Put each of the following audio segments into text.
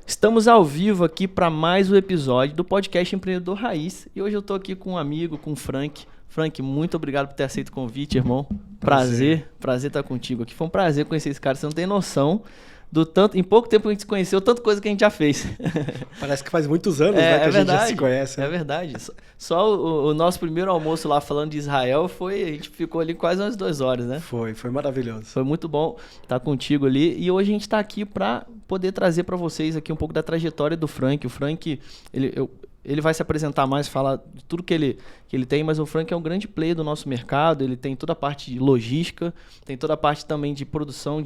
Estamos ao vivo aqui para mais um episódio do podcast Empreendedor Raiz. E hoje eu estou aqui com um amigo, com o Frank. Frank, muito obrigado por ter aceito o convite, irmão. Prazer estar contigo aqui. Foi um prazer conhecer esse cara. Você não tem noção do tanto... Em pouco tempo que a gente se conheceu, tanta coisa que a gente já fez. Parece que faz muitos anos, né, que a gente já se conhece. Né? É verdade. Só o nosso primeiro almoço lá falando de Israel a gente ficou ali quase umas 2 horas, né? Foi maravilhoso. Foi muito bom estar contigo ali. E hoje a gente está aqui para poder trazer para vocês aqui um pouco da trajetória do Frank. O Frank, ele vai se apresentar mais, falar de tudo que ele tem, mas o Frank é um grande player do nosso mercado. Ele tem toda a parte de logística, tem toda a parte também de produção,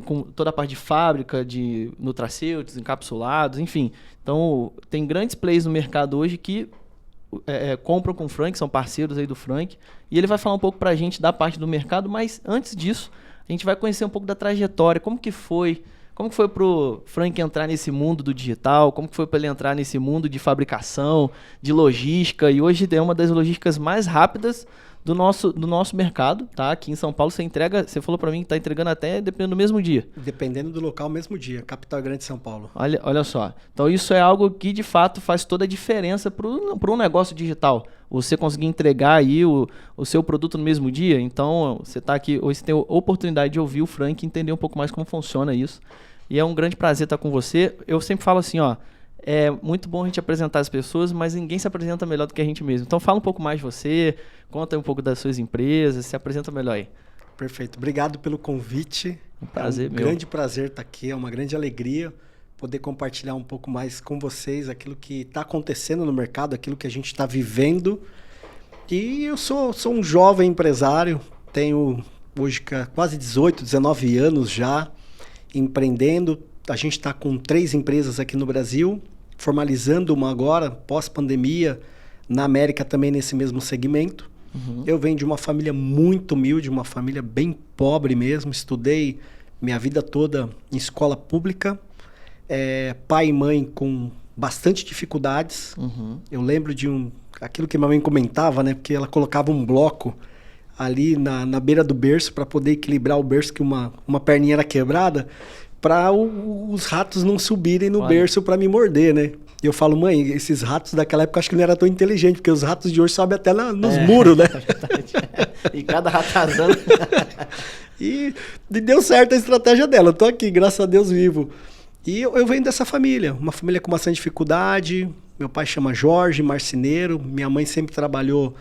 com toda a parte de fábrica, de nutracêuticos, encapsulados, enfim. Então, tem grandes players no mercado hoje que compram com o Frank, são parceiros aí do Frank. E ele vai falar um pouco pra gente da parte do mercado, mas antes disso, a gente vai conhecer um pouco da trajetória, como que foi pro Frank entrar nesse mundo do digital? Como que foi para ele entrar nesse mundo de fabricação, de logística? E hoje é uma das logísticas mais rápidas do nosso mercado, tá? Aqui em São Paulo você falou para mim que está entregando até dependendo do mesmo dia. Dependendo do local, mesmo dia. Capital Grande de São Paulo. Olha só. Então isso é algo que de fato faz toda a diferença para um negócio digital. Você conseguir entregar aí o seu produto no mesmo dia. Então você está aqui, hoje você tem a oportunidade de ouvir o Frank e entender um pouco mais como funciona isso. E é um grande prazer estar com você. Eu sempre falo assim, é muito bom a gente apresentar as pessoas, mas ninguém se apresenta melhor do que a gente mesmo. Então fala um pouco mais de você, conta um pouco das suas empresas, se apresenta melhor aí. Perfeito. Obrigado pelo convite. Um prazer, meu. Grande prazer estar aqui, é uma grande alegria poder compartilhar um pouco mais com vocês aquilo que está acontecendo no mercado, aquilo que a gente está vivendo. E eu sou um jovem empresário, tenho hoje quase 18, 19 anos já, empreendendo. A gente está com 3 empresas aqui no Brasil, formalizando uma agora, pós-pandemia, na América também nesse mesmo segmento. Uhum. Eu venho de uma família muito humilde, uma família bem pobre mesmo. Estudei minha vida toda em escola pública, pai e mãe com bastante dificuldades. Uhum. Eu lembro de aquilo que minha mãe comentava, né? Porque ela colocava um bloco ali na beira do berço para poder equilibrar o berço, que uma perninha era quebrada, para os ratos não subirem no berço para me morder, né? E eu falo, mãe, esses ratos daquela época acho que não era tão inteligente, porque os ratos de hoje sobem até nos muros, né? E cada ratazana. E deu certo a estratégia dela. Eu tô aqui, graças a Deus, vivo. E eu venho dessa família, uma família com bastante dificuldade. Meu pai chama Jorge, marceneiro. Minha mãe sempre trabalhou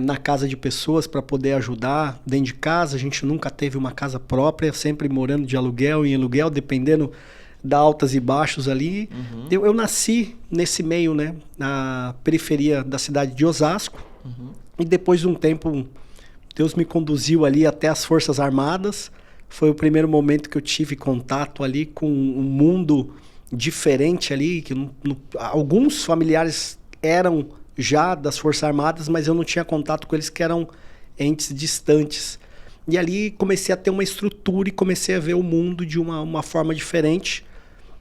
na casa de pessoas para poder ajudar dentro de casa. A gente nunca teve uma casa própria, sempre morando de aluguel em aluguel, dependendo da altas e baixos ali. Uhum. Eu nasci nesse meio, né, na periferia da cidade de Osasco. Uhum. E depois de um tempo, Deus me conduziu ali até as Forças Armadas. Foi o primeiro momento que eu tive contato ali com um mundo diferente ali, que alguns familiares eram já das Forças Armadas, mas eu não tinha contato com eles, que eram entes distantes. E ali comecei a ter uma estrutura e comecei a ver o mundo de uma forma diferente.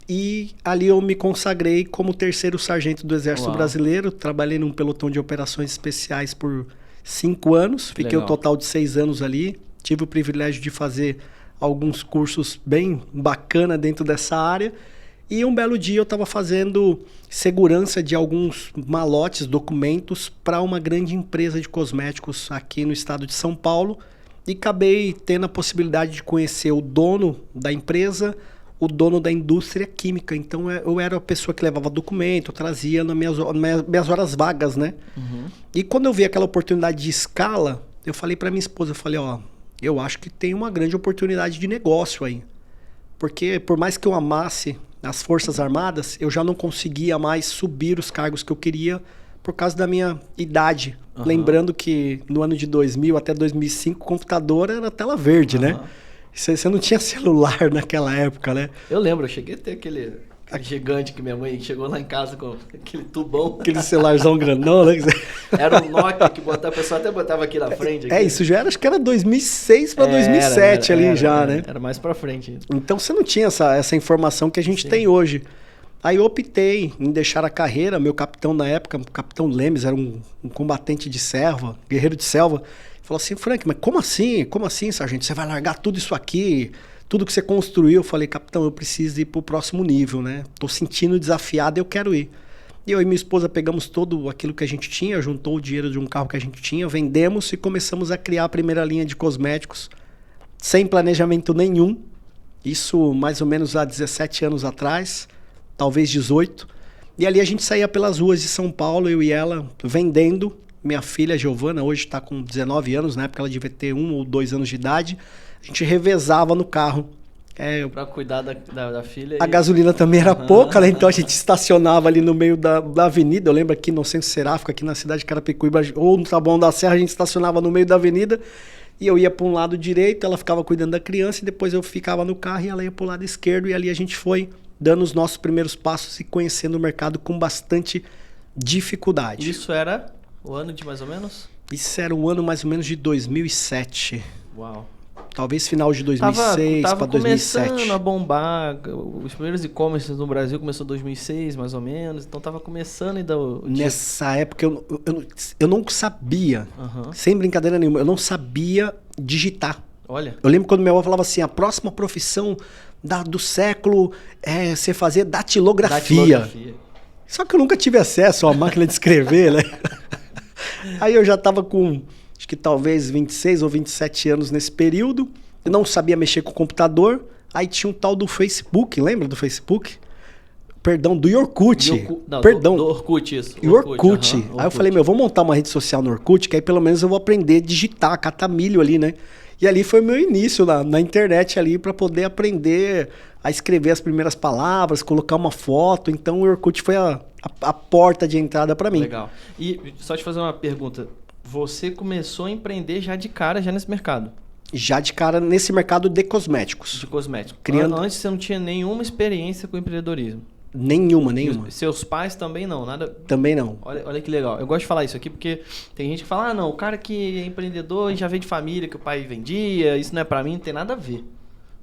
E ali eu me consagrei como 3º sargento do Exército Brasileiro. Trabalhei num pelotão de operações especiais por 5 anos. Fiquei o total de 6 anos ali. Tive o privilégio de fazer alguns cursos bem bacana dentro dessa área. E um belo dia eu estava fazendo segurança de alguns malotes, documentos, para uma grande empresa de cosméticos aqui no estado de São Paulo. E acabei tendo a possibilidade de conhecer o dono da empresa, o dono da indústria química. Então eu era a pessoa que levava documento, trazia nas minhas horas vagas, né? Uhum. E quando eu vi aquela oportunidade de escala, eu falei para minha esposa, eu acho que tem uma grande oportunidade de negócio aí. Porque por mais que eu amasse as Forças Armadas, eu já não conseguia mais subir os cargos que eu queria por causa da minha idade. Uhum. Lembrando que no ano de 2000 até 2005, o computador era tela verde, né? Você não tinha celular naquela época, né? Eu lembro, eu cheguei a ter aquele gigante que minha mãe chegou lá em casa com aquele tubão. Aquele celularzão grandão, né? Era um Nokia que a pessoa até botava aqui na frente. Aqui. Isso já era, acho que era 2006 para 2007 né? Era mais para frente. Então você não tinha essa informação que a gente tem hoje. Aí eu optei em deixar a carreira. Meu capitão na época, o capitão Lemes, era um combatente de selva, guerreiro de selva. Falou assim, Frank, mas como assim? Como assim, sargento? Você vai largar tudo isso aqui? tudo que você construiu, eu falei, capitão, eu preciso ir pro próximo nível, né? Tô sentindo desafiado, eu quero ir. E eu e minha esposa pegamos todo aquilo que a gente tinha, juntou o dinheiro de um carro que a gente tinha, vendemos e começamos a criar a primeira linha de cosméticos, sem planejamento nenhum. Isso mais ou menos há 17 anos atrás, talvez 18. E ali a gente saía pelas ruas de São Paulo, eu e ela, vendendo. Minha filha, Giovana, hoje está com 19 anos, na época ela devia ter 1 ou 2 anos de idade. A gente revezava no carro. Pra cuidar da filha. A gasolina também era pouca, né? Então a gente estacionava ali no meio da avenida. Eu lembro aqui no Centro Seráfico, aqui na cidade de Carapicuíba, ou no Taboão da Serra, a gente estacionava no meio da avenida. E eu ia para um lado direito, ela ficava cuidando da criança, e depois eu ficava no carro e ela ia para o lado esquerdo. E ali a gente foi dando os nossos primeiros passos e conhecendo o mercado com bastante dificuldade. Isso era o ano de mais ou menos? Isso era o ano mais ou menos de 2007. Uau. Talvez final de 2006 para 2007. Tava começando a bombar. Os primeiros e-commerce no Brasil começou em 2006, mais ou menos. Então tava começando ainda Nessa época eu não sabia, sem brincadeira nenhuma, eu não sabia digitar. Olha. Eu lembro quando minha avó falava assim, a próxima profissão do século é você fazer datilografia. Só que eu nunca tive acesso à máquina de escrever, né? Aí eu já tava com... acho que talvez 26 ou 27 anos nesse período. Eu não sabia mexer com o computador. Aí tinha um tal do Facebook, lembra do Facebook? Perdão, do Orkut. Do Orkut, isso. Orkut. Aí eu falei, vou montar uma rede social no Orkut, que aí pelo menos eu vou aprender a digitar, catar milho ali, né? E ali foi o meu início na internet ali, para poder aprender a escrever as primeiras palavras, colocar uma foto. Então o Orkut foi a porta de entrada para mim. Legal. E só te fazer uma pergunta. Você começou a empreender já de cara, já nesse mercado? Já de cara nesse mercado de cosméticos. De cosméticos. Antes você não tinha nenhuma experiência com empreendedorismo? Nenhuma. Seus pais também não, nada? Também não. Olha que legal. Eu gosto de falar isso aqui porque tem gente que fala, não, o cara que é empreendedor já veio de família, que o pai vendia, isso não é pra mim, não tem nada a ver.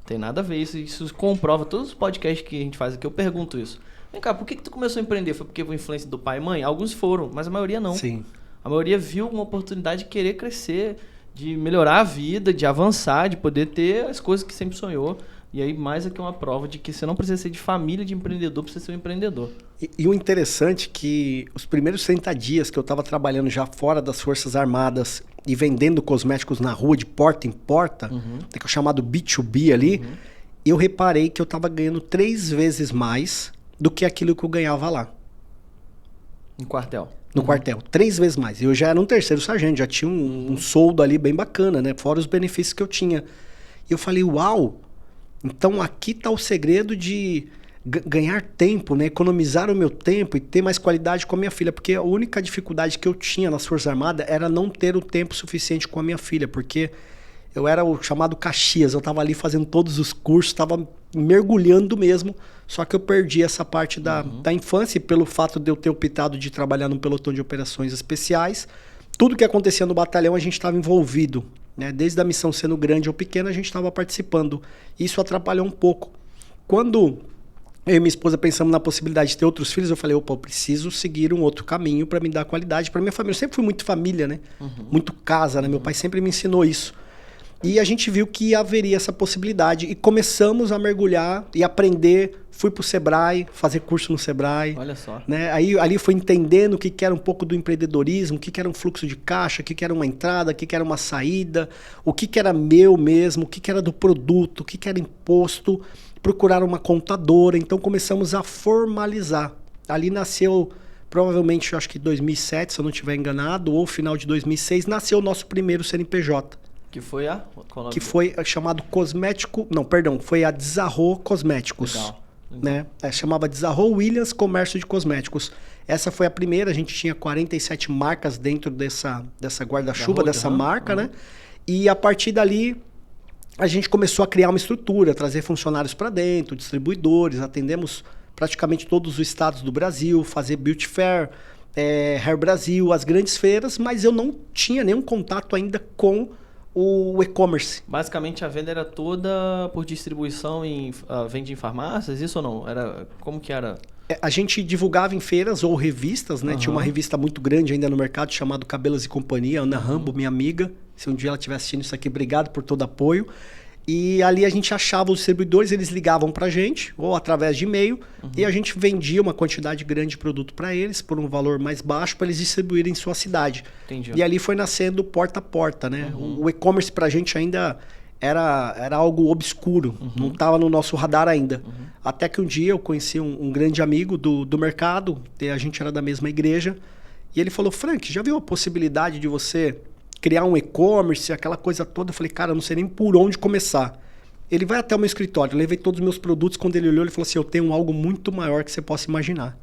Tem nada a ver, isso comprova. Todos os podcasts que a gente faz aqui, eu pergunto isso. Vem cá, por que tu começou a empreender? Foi porque foi influência do pai e mãe? Alguns foram, mas a maioria não. Sim. A maioria viu uma oportunidade de querer crescer, de melhorar a vida, de avançar, de poder ter as coisas que sempre sonhou. E aí, mais aqui uma prova de que você não precisa ser de família de empreendedor para ser um empreendedor. E o interessante é que os primeiros 30 dias que eu estava trabalhando já fora das Forças Armadas e vendendo cosméticos na rua, de porta em porta, que é o chamado B2B ali, eu reparei que eu estava ganhando 3 vezes mais do que aquilo que eu ganhava lá. Em quartel? No quartel, 3 vezes mais. Eu já era um terceiro sargento, já tinha um soldo ali bem bacana, né? Fora os benefícios que eu tinha. E eu falei, uau! Então aqui está o segredo de ganhar tempo, né? Economizar o meu tempo e ter mais qualidade com a minha filha. Porque a única dificuldade que eu tinha nas Forças Armadas era não ter o tempo suficiente com a minha filha. Porque eu era o chamado Caxias, eu estava ali fazendo todos os cursos, estava mergulhando mesmo. Só que eu perdi essa parte da infância, e pelo fato de eu ter optado de trabalhar num pelotão de operações especiais, tudo que acontecia no batalhão a gente estava envolvido. Né? Desde a missão sendo grande ou pequena, a gente estava participando. Isso atrapalhou um pouco. Quando eu e minha esposa pensamos na possibilidade de ter outros filhos, eu falei, eu preciso seguir um outro caminho para me dar qualidade para minha família. Eu sempre fui muito família, né? Muito casa, né? Meu pai sempre me ensinou isso. E a gente viu que haveria essa possibilidade e começamos a mergulhar e aprender. Fui para o Sebrae, fazer curso no Sebrae. Olha só. Né? Aí ali foi entendendo o que era um pouco do empreendedorismo, o que era um fluxo de caixa, o que era uma entrada, o que era uma saída, o que era meu mesmo, o que era do produto, o que era imposto. Procurar uma contadora. Então começamos a formalizar. Ali nasceu, provavelmente, eu acho que 2007, se eu não estiver enganado, ou final de 2006, nasceu o nosso primeiro CNPJ. Que foi que foi chamado Cosmético... Não, perdão. Foi a Desarro Cosméticos. Legal. Né? Chamava Desarro Williams Comércio de Cosméticos. Essa foi a primeira. A gente tinha 47 marcas dentro dessa guarda-chuva, dessa marca. Né? E a partir dali, a gente começou a criar uma estrutura, trazer funcionários para dentro, distribuidores. Atendemos praticamente todos os estados do Brasil, fazer Beauty Fair, Hair Brasil, as grandes feiras. Mas eu não tinha nenhum contato ainda com o e-commerce. Basicamente a venda era toda por distribuição, vende em farmácias, isso ou não? Como que era? A gente divulgava em feiras ou revistas, né? Tinha uma revista muito grande ainda no mercado chamada Cabelos e Companhia, Ana Rambo, minha amiga. Se um dia ela estiver assistindo isso aqui, obrigado por todo apoio. E ali a gente achava os distribuidores, eles ligavam pra gente, ou através de e-mail, e a gente vendia uma quantidade grande de produto para eles, por um valor mais baixo, para eles distribuírem em sua cidade. Entendi. E ali foi nascendo porta a porta, né? O e-commerce pra gente ainda era algo obscuro, não estava no nosso radar ainda. Até que um dia eu conheci um grande amigo do mercado, e a gente era da mesma igreja, e ele falou, Frank, já viu a possibilidade de você criar um e-commerce, aquela coisa toda? Eu falei, cara, eu não sei nem por onde começar. Ele vai até o meu escritório, eu levei todos os meus produtos, quando ele olhou, ele falou assim, eu tenho algo muito maior que você possa imaginar.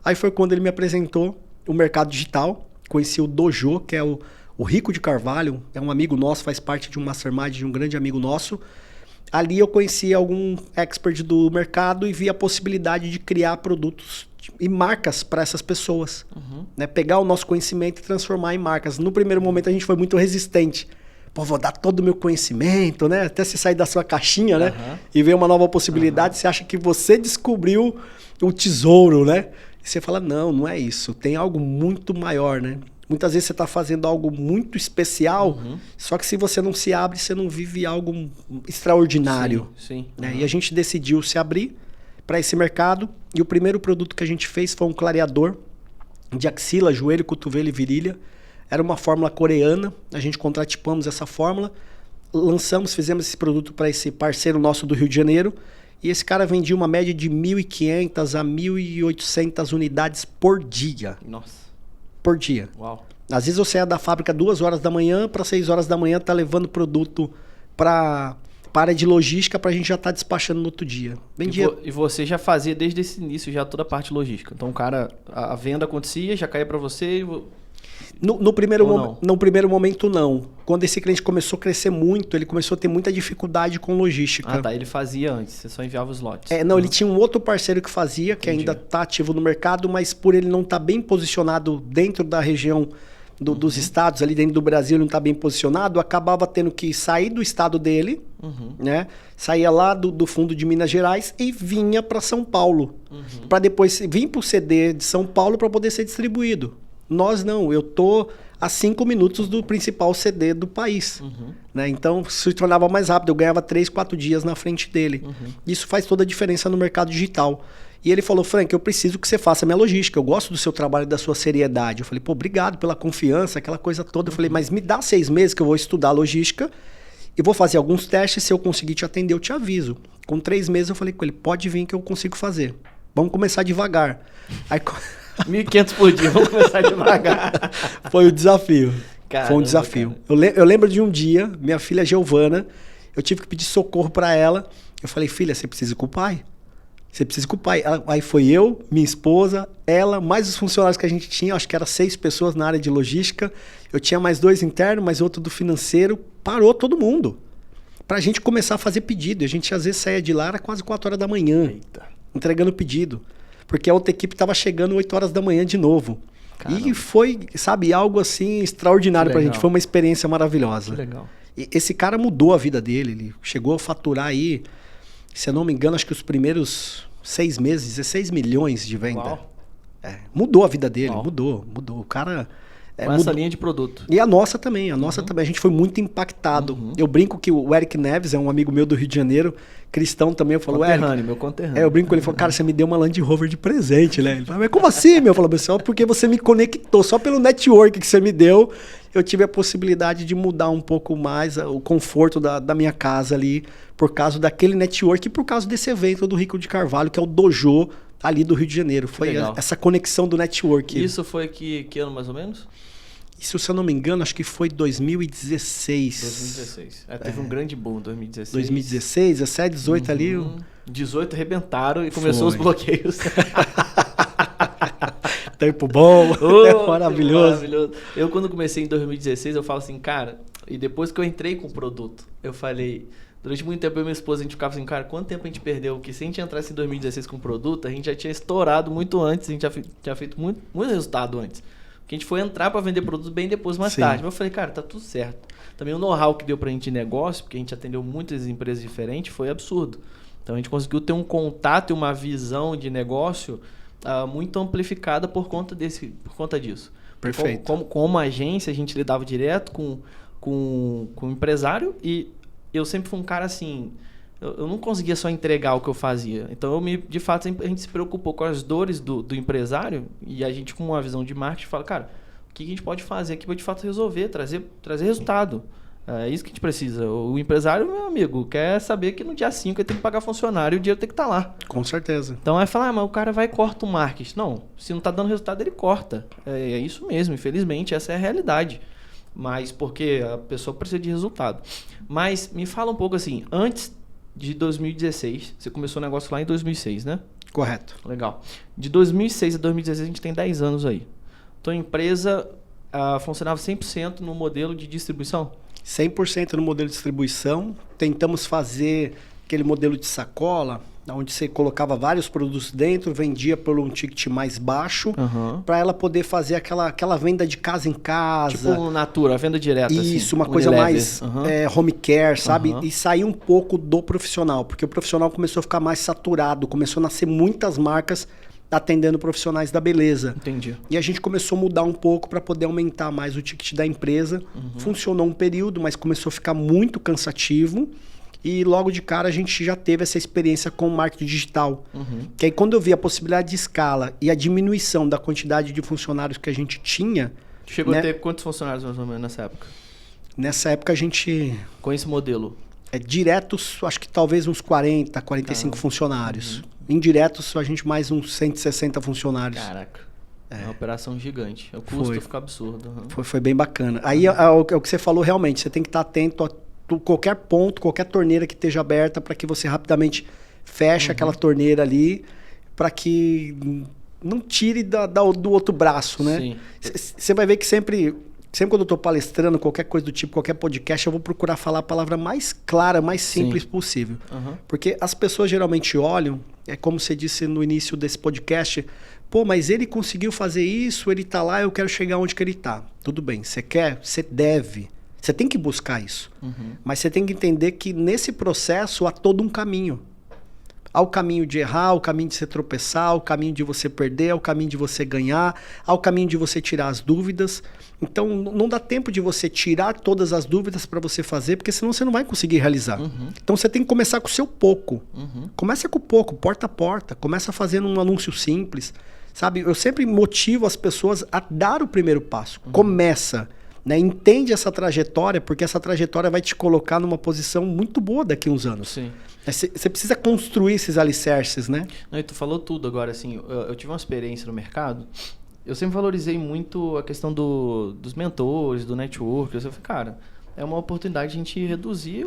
Aí foi quando ele me apresentou o mercado digital, conheci o Dojo, que é o Rico de Carvalho, é um amigo nosso, faz parte de um mastermind de um grande amigo nosso. Ali eu conheci algum expert do mercado e vi a possibilidade de criar produtos e marcas para essas pessoas. Né? Pegar o nosso conhecimento e transformar em marcas. No primeiro momento a gente foi muito resistente. Pô, vou dar todo o meu conhecimento, né? Até você sair da sua caixinha, né? E ver uma nova possibilidade, você acha que você descobriu o tesouro, né? E você fala, não é isso. Tem algo muito maior, né? Muitas vezes você está fazendo algo muito especial, só que se você não se abre, você não vive algo extraordinário. Sim. Né? E a gente decidiu se abrir para esse mercado. E o primeiro produto que a gente fez foi um clareador de axila, joelho, cotovelo e virilha. Era uma fórmula coreana. A gente contratipamos essa fórmula, lançamos, fizemos esse produto para esse parceiro nosso do Rio de Janeiro. E esse cara vendia uma média de 1.500 a 1.800 unidades por dia. Nossa. Por dia. Uau. Às vezes você é da fábrica 2 horas da manhã, para 6 horas da manhã tá levando produto para a área de logística, para a gente já estar despachando no outro dia. Vendia. E você já fazia desde esse início já toda a parte logística. Então o cara, a venda acontecia, já caía para você. No primeiro momento não. Quando esse cliente começou a crescer muito, ele começou a ter muita dificuldade com logística. Ah, tá. Ele fazia antes, você só enviava os lotes. Ele tinha um outro parceiro que fazia, que ainda está ativo no mercado, mas por ele não estar bem posicionado dentro da região dos estados, ali dentro do Brasil, ele não está bem posicionado, acabava tendo que sair do estado dele, né? Saía lá do fundo de Minas Gerais e vinha para São Paulo. Para depois vir para o CD de São Paulo para poder ser distribuído. Nós não, eu tô a 5 minutos do principal CD do país. Né? Então se tornava mais rápido, eu ganhava 3, 4 dias na frente dele. Isso faz toda a diferença no mercado digital. E ele falou, Frank, eu preciso que você faça a minha logística, eu gosto do seu trabalho e da sua seriedade. Eu falei, pô, obrigado pela confiança, aquela coisa toda. Eu falei, mas me dá 6 meses que eu vou estudar a logística e vou fazer alguns testes, se eu conseguir te atender, eu te aviso. Com 3 meses eu falei com ele, pode vir que eu consigo fazer. Vamos começar devagar. Aí... 1.500 por dia, vamos começar devagar. Foi o desafio. Caramba, foi um desafio. Eu lembro de um dia, minha filha Giovana, eu tive que pedir socorro para ela. Eu falei, filha, você precisa ir com o pai. Você precisa ir com o pai. Aí foi eu, minha esposa, ela, mais os funcionários que a gente tinha, acho que era 6 pessoas na área de logística. Eu tinha mais 2 internos, mais outro do financeiro. Parou todo mundo. Pra gente começar a fazer pedido. A gente às vezes saía de lá, era quase 4 horas da manhã. Eita. Entregando pedido. Porque a outra equipe estava chegando 8 horas da manhã de novo. Caramba. E foi, sabe, algo assim extraordinário pra gente. Foi uma experiência maravilhosa. Que legal. E esse cara mudou a vida dele. Ele chegou a faturar aí, se eu não me engano, acho que os primeiros 6 meses, 16 milhões de venda. Uau. Mudou a vida dele, Uau. mudou. O cara... Com essa linha de produto. E a nossa também, a gente foi muito impactado. Eu brinco que o Eric Neves é um amigo meu do Rio de Janeiro, cristão também, eu falo, Eric... meu conterrâneo. Eu brinco com ele, falou, cara, você me deu uma Land Rover de presente, né? Ele falou, mas como assim, meu? Eu falo, só porque você me conectou, só pelo network que você me deu, eu tive a possibilidade de mudar um pouco mais o conforto da minha casa ali, por causa daquele network e por causa desse evento do Rico de Carvalho, que é o Dojo ali do Rio de Janeiro. Foi essa conexão do network. Isso foi que ano mais ou menos? Isso, se eu não me engano, acho que foi 2016. 2016. Teve um grande boom em 2016. 2016, 17, 18 ali. 18 arrebentaram e começou os bloqueios. Tempo bom, maravilhoso. Eu, quando comecei em 2016, eu falo assim, cara, e depois que eu entrei com o produto, eu falei... Durante muito tempo eu e minha esposa, a gente ficava assim, cara, quanto tempo a gente perdeu? Porque se a gente entrasse em 2016 com o produto, a gente já tinha estourado muito antes, a gente já tinha feito muito resultado antes. Porque a gente foi entrar para vender produtos bem depois, mais tarde. Mas eu falei, cara, tá tudo certo. Também o know-how que deu pra gente de negócio, porque a gente atendeu muitas empresas diferentes, foi absurdo. Então a gente conseguiu ter um contato e uma visão de negócio muito amplificada por conta disso. Perfeito. Como agência, a gente lidava direto com o empresário e eu sempre fui um cara assim, eu não conseguia só entregar o que eu fazia. Então, de fato, a gente se preocupou com as dores do empresário e a gente, com uma visão de marketing, fala, cara, o que a gente pode fazer aqui para, de fato, resolver, trazer resultado? É isso que a gente precisa. O empresário, meu amigo, quer saber que no dia 5 ele tem que pagar funcionário e o dinheiro tem que estar lá. Com certeza. Então, aí fala, mas o cara vai e corta o marketing. Não, se não está dando resultado, ele corta. É isso mesmo, infelizmente, essa é a realidade. Mas porque a pessoa precisa de resultado. Mas me fala um pouco assim, antes de 2016, você começou o negócio lá em 2006, né? Correto. Legal. De 2006 a 2016 a gente tem 10 anos aí. Tua empresa funcionava 100% no modelo de distribuição? 100% no modelo de distribuição. Tentamos fazer aquele modelo de sacola, onde você colocava vários produtos dentro, vendia por um ticket mais baixo, para ela poder fazer aquela venda de casa em casa. Tipo Natura, a venda direta. Isso, assim, uma coisa Unilever. mais home care, sabe? E sair um pouco do profissional, porque o profissional começou a ficar mais saturado, começou a nascer muitas marcas atendendo profissionais da beleza. Entendi. E a gente começou a mudar um pouco para poder aumentar mais o ticket da empresa. Funcionou um período, mas começou a ficar muito cansativo. E logo de cara a gente já teve essa experiência com o marketing digital. Que aí quando eu vi a possibilidade de escala e a diminuição da quantidade de funcionários que a gente tinha... Chegou a ter quantos funcionários mais ou menos nessa época? Nessa época a gente... Com esse modelo? Diretos, acho que talvez uns 40, 45 funcionários. Indiretos, a gente mais uns 160 funcionários. Caraca. É uma operação gigante. O custo fica absurdo. Foi bem bacana. Aí é o que você falou realmente. Você tem que estar atento a qualquer ponto, qualquer torneira que esteja aberta para que você rapidamente feche aquela torneira ali para que não tire do outro braço, né? Você vai ver que sempre quando eu estou palestrando, qualquer coisa do tipo, qualquer podcast, eu vou procurar falar a palavra mais clara, mais simples possível. Porque as pessoas geralmente olham, é como você disse no início desse podcast, pô, mas ele conseguiu fazer isso, ele está lá, eu quero chegar onde que ele está. Tudo bem, você quer, você deve. Você tem que buscar isso. Mas você tem que entender que nesse processo há todo um caminho. Há o caminho de errar, o caminho de você tropeçar, o caminho de você perder, o caminho de você ganhar, há o caminho de você tirar as dúvidas. Então, não dá tempo de você tirar todas as dúvidas para você fazer, porque senão você não vai conseguir realizar. Então, você tem que começar com o seu pouco. Começa com o pouco, porta a porta. Começa fazendo um anúncio simples. Sabe? Eu sempre motivo as pessoas a dar o primeiro passo. Começa. Né? Entende essa trajetória, porque essa trajetória vai te colocar numa posição muito boa daqui a uns anos. Você precisa construir esses alicerces, né? Não, e tu falou tudo agora, assim, eu tive uma experiência no mercado, eu sempre valorizei muito a questão dos mentores, do network. Eu falei, cara, é uma oportunidade de a gente reduzir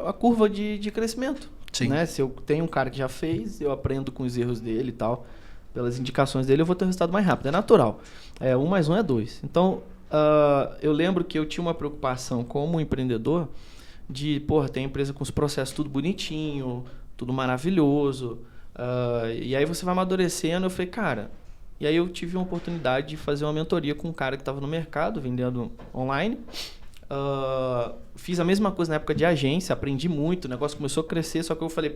a curva de crescimento. Né? Se eu tenho um cara que já fez, eu aprendo com os erros dele e tal, pelas indicações dele, eu vou ter um resultado mais rápido. É natural. 1 mais 1 é 2. Então, eu lembro que eu tinha uma preocupação como empreendedor de, tem empresa com os processos tudo bonitinho, tudo maravilhoso, e aí você vai amadurecendo. Eu falei, cara, e aí eu tive uma oportunidade de fazer uma mentoria com um cara que estava no mercado, vendendo online. Fiz a mesma coisa na época de agência, aprendi muito, o negócio começou a crescer, só que eu falei,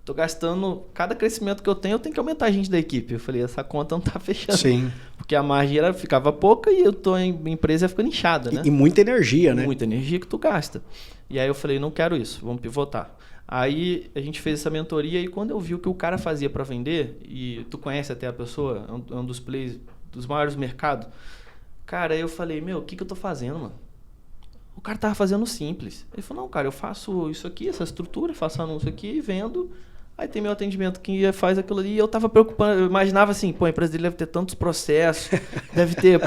tô gastando, cada crescimento que eu tenho tenho que aumentar a gente da equipe. Eu falei, essa conta não tá fechando. Porque a margem ficava pouca e a empresa ia ficando inchada, né? E muita energia, né? Muita energia que tu gasta. E aí eu falei, não quero isso, vamos pivotar. Aí a gente fez essa mentoria e quando eu vi o que o cara fazia para vender, e tu conhece até a pessoa, é um dos players, dos maiores mercados, cara, aí eu falei, o que eu tô fazendo, mano? O cara tava fazendo simples. Ele falou, não, cara, eu faço isso aqui, essa estrutura, faço anúncio aqui, vendo. Aí tem meu atendimento que faz aquilo ali. E eu tava preocupando, eu imaginava assim, a empresa dele deve ter tantos processos, deve ter,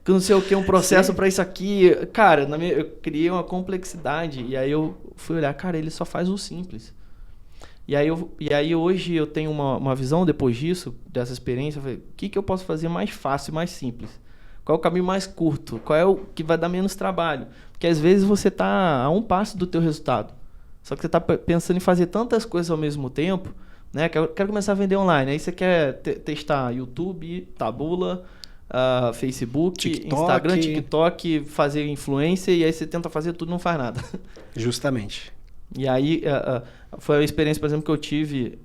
não sei o que, um processo para isso aqui. Cara, eu criei uma complexidade. E aí eu fui olhar, cara, ele só faz o simples. E aí hoje eu tenho uma visão depois disso, dessa experiência. Eu falei, o que eu posso fazer mais fácil e mais simples? Qual é o caminho mais curto? Qual é o que vai dar menos trabalho? Porque às vezes você está a um passo do teu resultado. Só que você está pensando em fazer tantas coisas ao mesmo tempo, né? Quero começar a vender online. Aí você quer testar YouTube, Taboola, Facebook, TikTok. Instagram, TikTok, fazer influência, e aí você tenta fazer tudo e não faz nada. Justamente. E aí foi a experiência, por exemplo, que eu tive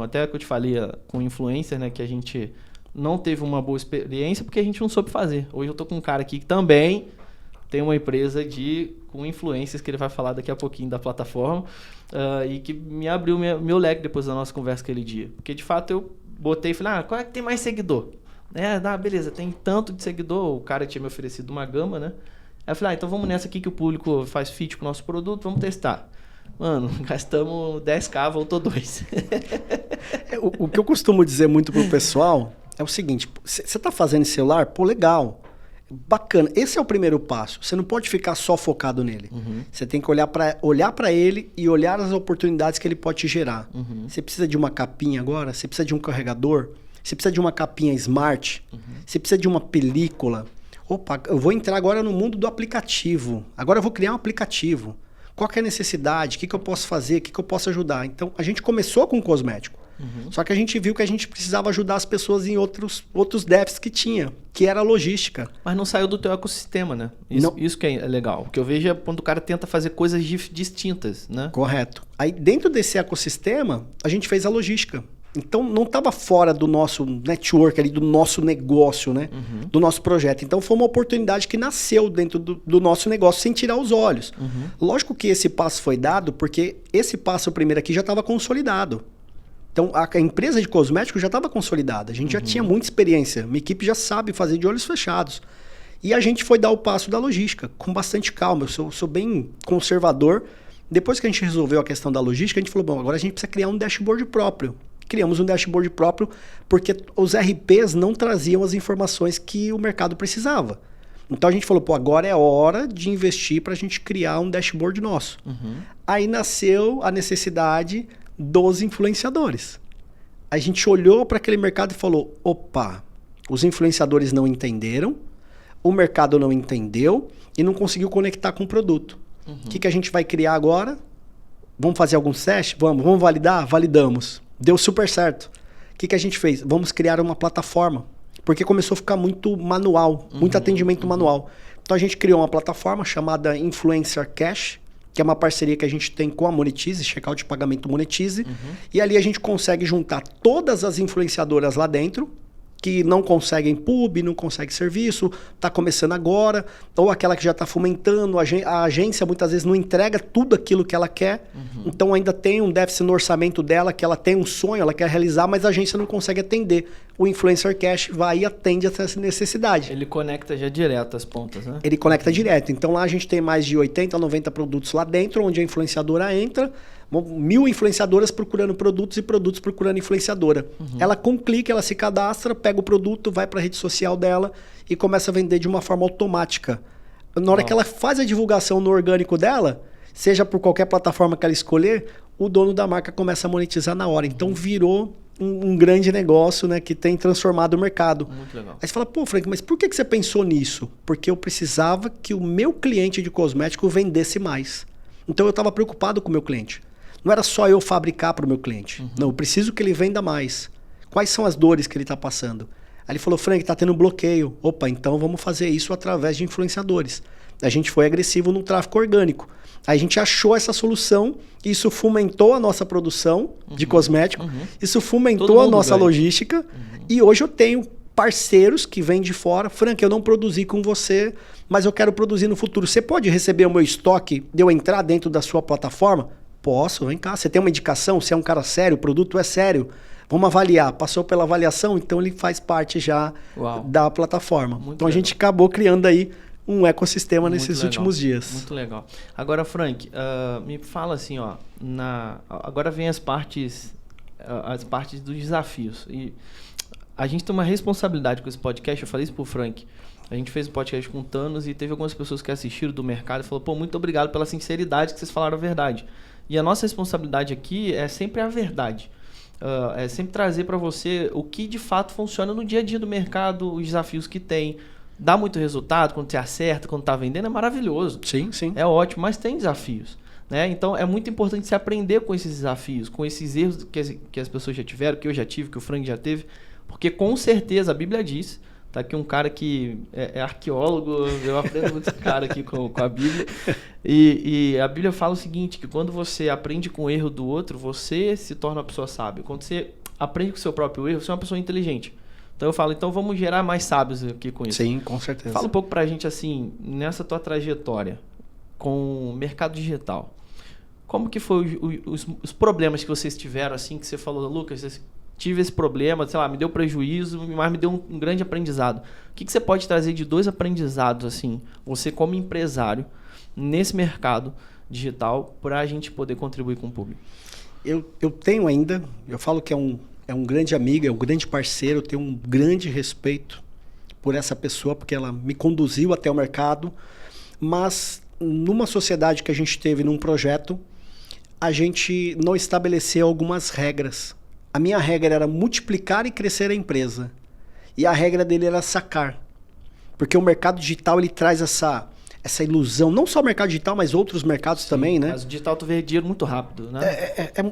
até que eu te falei, com influencer, né? Que a gente não teve uma boa experiência porque a gente não soube fazer. Hoje eu tô com um cara aqui que também tem uma empresa com influências que ele vai falar daqui a pouquinho da plataforma e que me abriu meu leque depois da nossa conversa aquele dia. Porque, de fato, eu botei e falei, qual é que tem mais seguidor? Beleza, tem tanto de seguidor, o cara tinha me oferecido uma gama, né? Aí eu falei, então vamos nessa aqui que o público faz fit com o nosso produto, vamos testar. Mano, gastamos 10k, voltou 2. O que eu costumo dizer muito pro pessoal é o seguinte, você tá fazendo celular? Pô, legal, bacana. Esse é o primeiro passo. Você não pode ficar só focado nele. Você tem que olhar para ele e olhar as oportunidades que ele pode te gerar. Você precisa de uma capinha agora? Você precisa de um carregador? Você precisa de uma capinha smart? Você precisa de uma película? Opa, eu vou entrar agora no mundo do aplicativo. Agora eu vou criar um aplicativo. Qual que é a necessidade? O que eu posso fazer? O que eu posso ajudar? Então, a gente começou com cosmético. Só que a gente viu que a gente precisava ajudar as pessoas em outros déficits que tinha, que era a logística. Mas não saiu do teu ecossistema, né? Isso que é legal. O que eu vejo é quando o cara tenta fazer coisas distintas, né? Correto. Aí, dentro desse ecossistema, a gente fez a logística. Então, não estava fora do nosso network, ali, do nosso negócio, né? Do nosso projeto. Então, foi uma oportunidade que nasceu dentro do nosso negócio sem tirar os olhos. Lógico que esse passo foi dado porque esse passo primeiro aqui já estava consolidado. Então, a empresa de cosméticos já estava consolidada. A gente já tinha muita experiência. Minha equipe já sabe fazer de olhos fechados. E a gente foi dar o passo da logística com bastante calma. Eu sou bem conservador. Depois que a gente resolveu a questão da logística, a gente falou, bom, agora a gente precisa criar um dashboard próprio. Criamos um dashboard próprio porque os RPs não traziam as informações que o mercado precisava. Então a gente falou, pô, agora é hora de investir para a gente criar um dashboard nosso. Aí nasceu a necessidade dos influenciadores. A gente olhou para aquele mercado e falou, opa, os influenciadores não entenderam, o mercado não entendeu e não conseguiu conectar com o produto. O que a gente vai criar agora? Vamos fazer alguns testes? Vamos validar? Validamos. Deu super certo. O que a gente fez? Vamos criar uma plataforma. Porque começou a ficar muito manual, muito atendimento manual. Então a gente criou uma plataforma chamada Influencer Cash, que é uma parceria que a gente tem com a Monetize, checkout de pagamento Monetize. E ali a gente consegue juntar todas as influenciadoras lá dentro, que não conseguem pub, não conseguem serviço, está começando agora, ou aquela que já está fomentando, a agência muitas vezes não entrega tudo aquilo que ela quer, então ainda tem um déficit no orçamento dela, que ela tem um sonho, ela quer realizar, mas a agência não consegue atender. O Influencer Cash vai e atende essa necessidade. Ele conecta já direto as pontas, né? Ele conecta direto. Então lá a gente tem mais de 80 a 90 produtos lá dentro, onde a influenciadora entra, 1000 influenciadoras procurando produtos e produtos procurando influenciadora. Ela com um clique, ela se cadastra, pega o produto, vai para a rede social dela e começa a vender de uma forma automática. Na hora que ela faz a divulgação no orgânico dela, seja por qualquer plataforma que ela escolher, o dono da marca começa a monetizar na hora. Então virou um grande negócio, né, que tem transformado o mercado. Muito legal. Aí você fala, pô, Frank, mas por que você pensou nisso? Porque eu precisava que o meu cliente de cosmético vendesse mais. Então eu estava preocupado com o meu cliente. Não era só eu fabricar para o meu cliente. Não, eu preciso que ele venda mais. Quais são as dores que ele está passando? Aí ele falou, Frank, está tendo um bloqueio. Opa, então vamos fazer isso através de influenciadores. A gente foi agressivo no tráfego orgânico. Aí a gente achou essa solução, isso fomentou a nossa produção de cosmético, isso fomentou a nossa logística, e hoje eu tenho parceiros que vêm de fora. Frank, eu não produzi com você, mas eu quero produzir no futuro. Você pode receber o meu estoque de eu entrar dentro da sua plataforma? Posso, vem cá. Você tem uma indicação? Você é um cara sério? O produto é sério? Vamos avaliar. Passou pela avaliação, então ele faz parte já da plataforma. Muito então legal. A gente acabou criando aí um ecossistema nesses legal. últimos dias. Muito legal. Agora, Frank, me fala assim, ó, agora vem as partes dos desafios. E a gente tem uma responsabilidade com esse podcast, eu falei isso pro Frank. A gente fez um podcast com o Thanos e teve algumas pessoas que assistiram do mercado e falaram, pô, muito obrigado pela sinceridade que vocês falaram a verdade. E a nossa responsabilidade aqui é sempre a verdade. É sempre trazer para você o que de fato funciona no dia a dia do mercado, os desafios que tem. Dá muito resultado quando você acerta, quando está vendendo, é maravilhoso. Sim, sim. É ótimo, mas tem desafios. Né? Então é muito importante você aprender com esses desafios, com esses erros que as pessoas já tiveram, que eu já tive, que o Frank já teve. Porque com certeza a Bíblia diz, tá aqui um cara que é arqueólogo, eu aprendo muito com esse cara aqui com a Bíblia. E a Bíblia fala o seguinte, que quando você aprende com o erro do outro, você se torna uma pessoa sábia. Quando você aprende com o seu próprio erro, você é uma pessoa inteligente. Então eu falo, então vamos gerar mais sábios aqui com isso. Sim, com certeza. Fala um pouco pra gente, assim, nessa tua trajetória com o mercado digital. Como que foi os problemas que vocês tiveram, assim, que você falou, Lucas, eu tive esse problema, sei lá, me deu prejuízo, mas me deu um grande aprendizado. O que você pode trazer de 2 aprendizados, assim, você como empresário, nesse mercado digital, pra gente poder contribuir com o público? Eu tenho ainda, eu falo que é um grande amigo, é um grande parceiro, eu tenho um grande respeito por essa pessoa, porque ela me conduziu até o mercado, mas numa sociedade que a gente teve num projeto, a gente não estabeleceu algumas regras. A minha regra era multiplicar e crescer a empresa. E a regra dele era sacar. Porque o mercado digital ele traz essa ilusão, não só o mercado digital, mas outros mercados também, né? Mas o digital tu vê dinheiro muito rápido, né?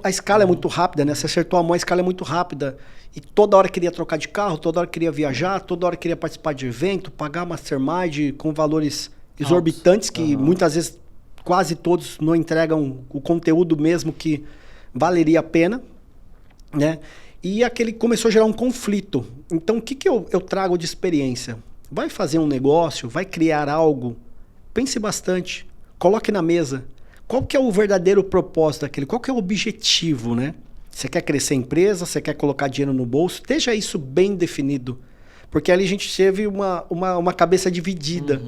A escala é muito rápida, né? Você acertou a mão, a escala é muito rápida. E toda hora queria trocar de carro, toda hora queria viajar, toda hora queria participar de evento, pagar mastermind com valores exorbitantes que muitas vezes quase todos não entregam o conteúdo mesmo que valeria a pena, né? E aquele começou a gerar um conflito. Então, o que eu trago de experiência? Vai fazer um negócio, vai criar algo, pense bastante, coloque na mesa. Qual que é o verdadeiro propósito daquele? Qual que é o objetivo, né? Você quer crescer a empresa, você quer colocar dinheiro no bolso? Esteja isso bem definido. Porque ali a gente teve uma cabeça dividida.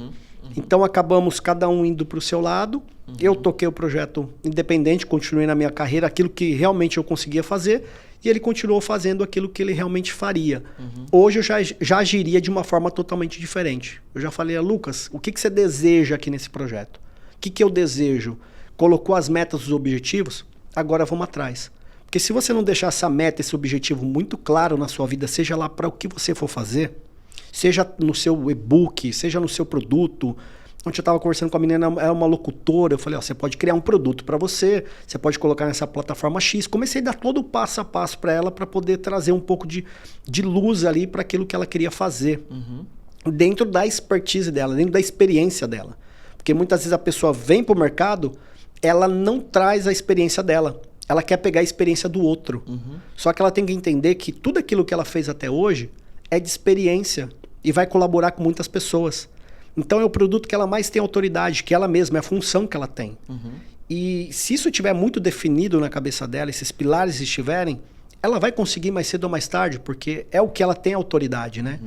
Então acabamos cada um indo para o seu lado. Eu toquei o projeto independente, continuei na minha carreira, aquilo que realmente eu conseguia fazer. E ele continuou fazendo aquilo que ele realmente faria. Hoje eu já agiria de uma forma totalmente diferente. Eu já falei, Lucas, o que você deseja aqui nesse projeto? O que eu desejo? Colocou as metas, os objetivos? Agora vamos atrás. Porque se você não deixar essa meta, esse objetivo muito claro na sua vida, seja lá para o que você for fazer, seja no seu e-book, seja no seu produto. Ontem eu estava conversando com a menina, é uma locutora, eu falei, você pode criar um produto para você pode colocar nessa plataforma X. Comecei a dar todo o passo a passo para ela, para poder trazer um pouco de luz ali para aquilo que ela queria fazer. Dentro da expertise dela, dentro da experiência dela. Porque muitas vezes a pessoa vem para o mercado, ela não traz a experiência dela. Ela quer pegar a experiência do outro. Só que ela tem que entender que tudo aquilo que ela fez até hoje é de experiência e vai colaborar com muitas pessoas. Então é o produto que ela mais tem autoridade, que ela mesma, é a função que ela tem. E se isso estiver muito definido na cabeça dela, esses pilares estiverem, ela vai conseguir mais cedo ou mais tarde, porque é o que ela tem autoridade, né?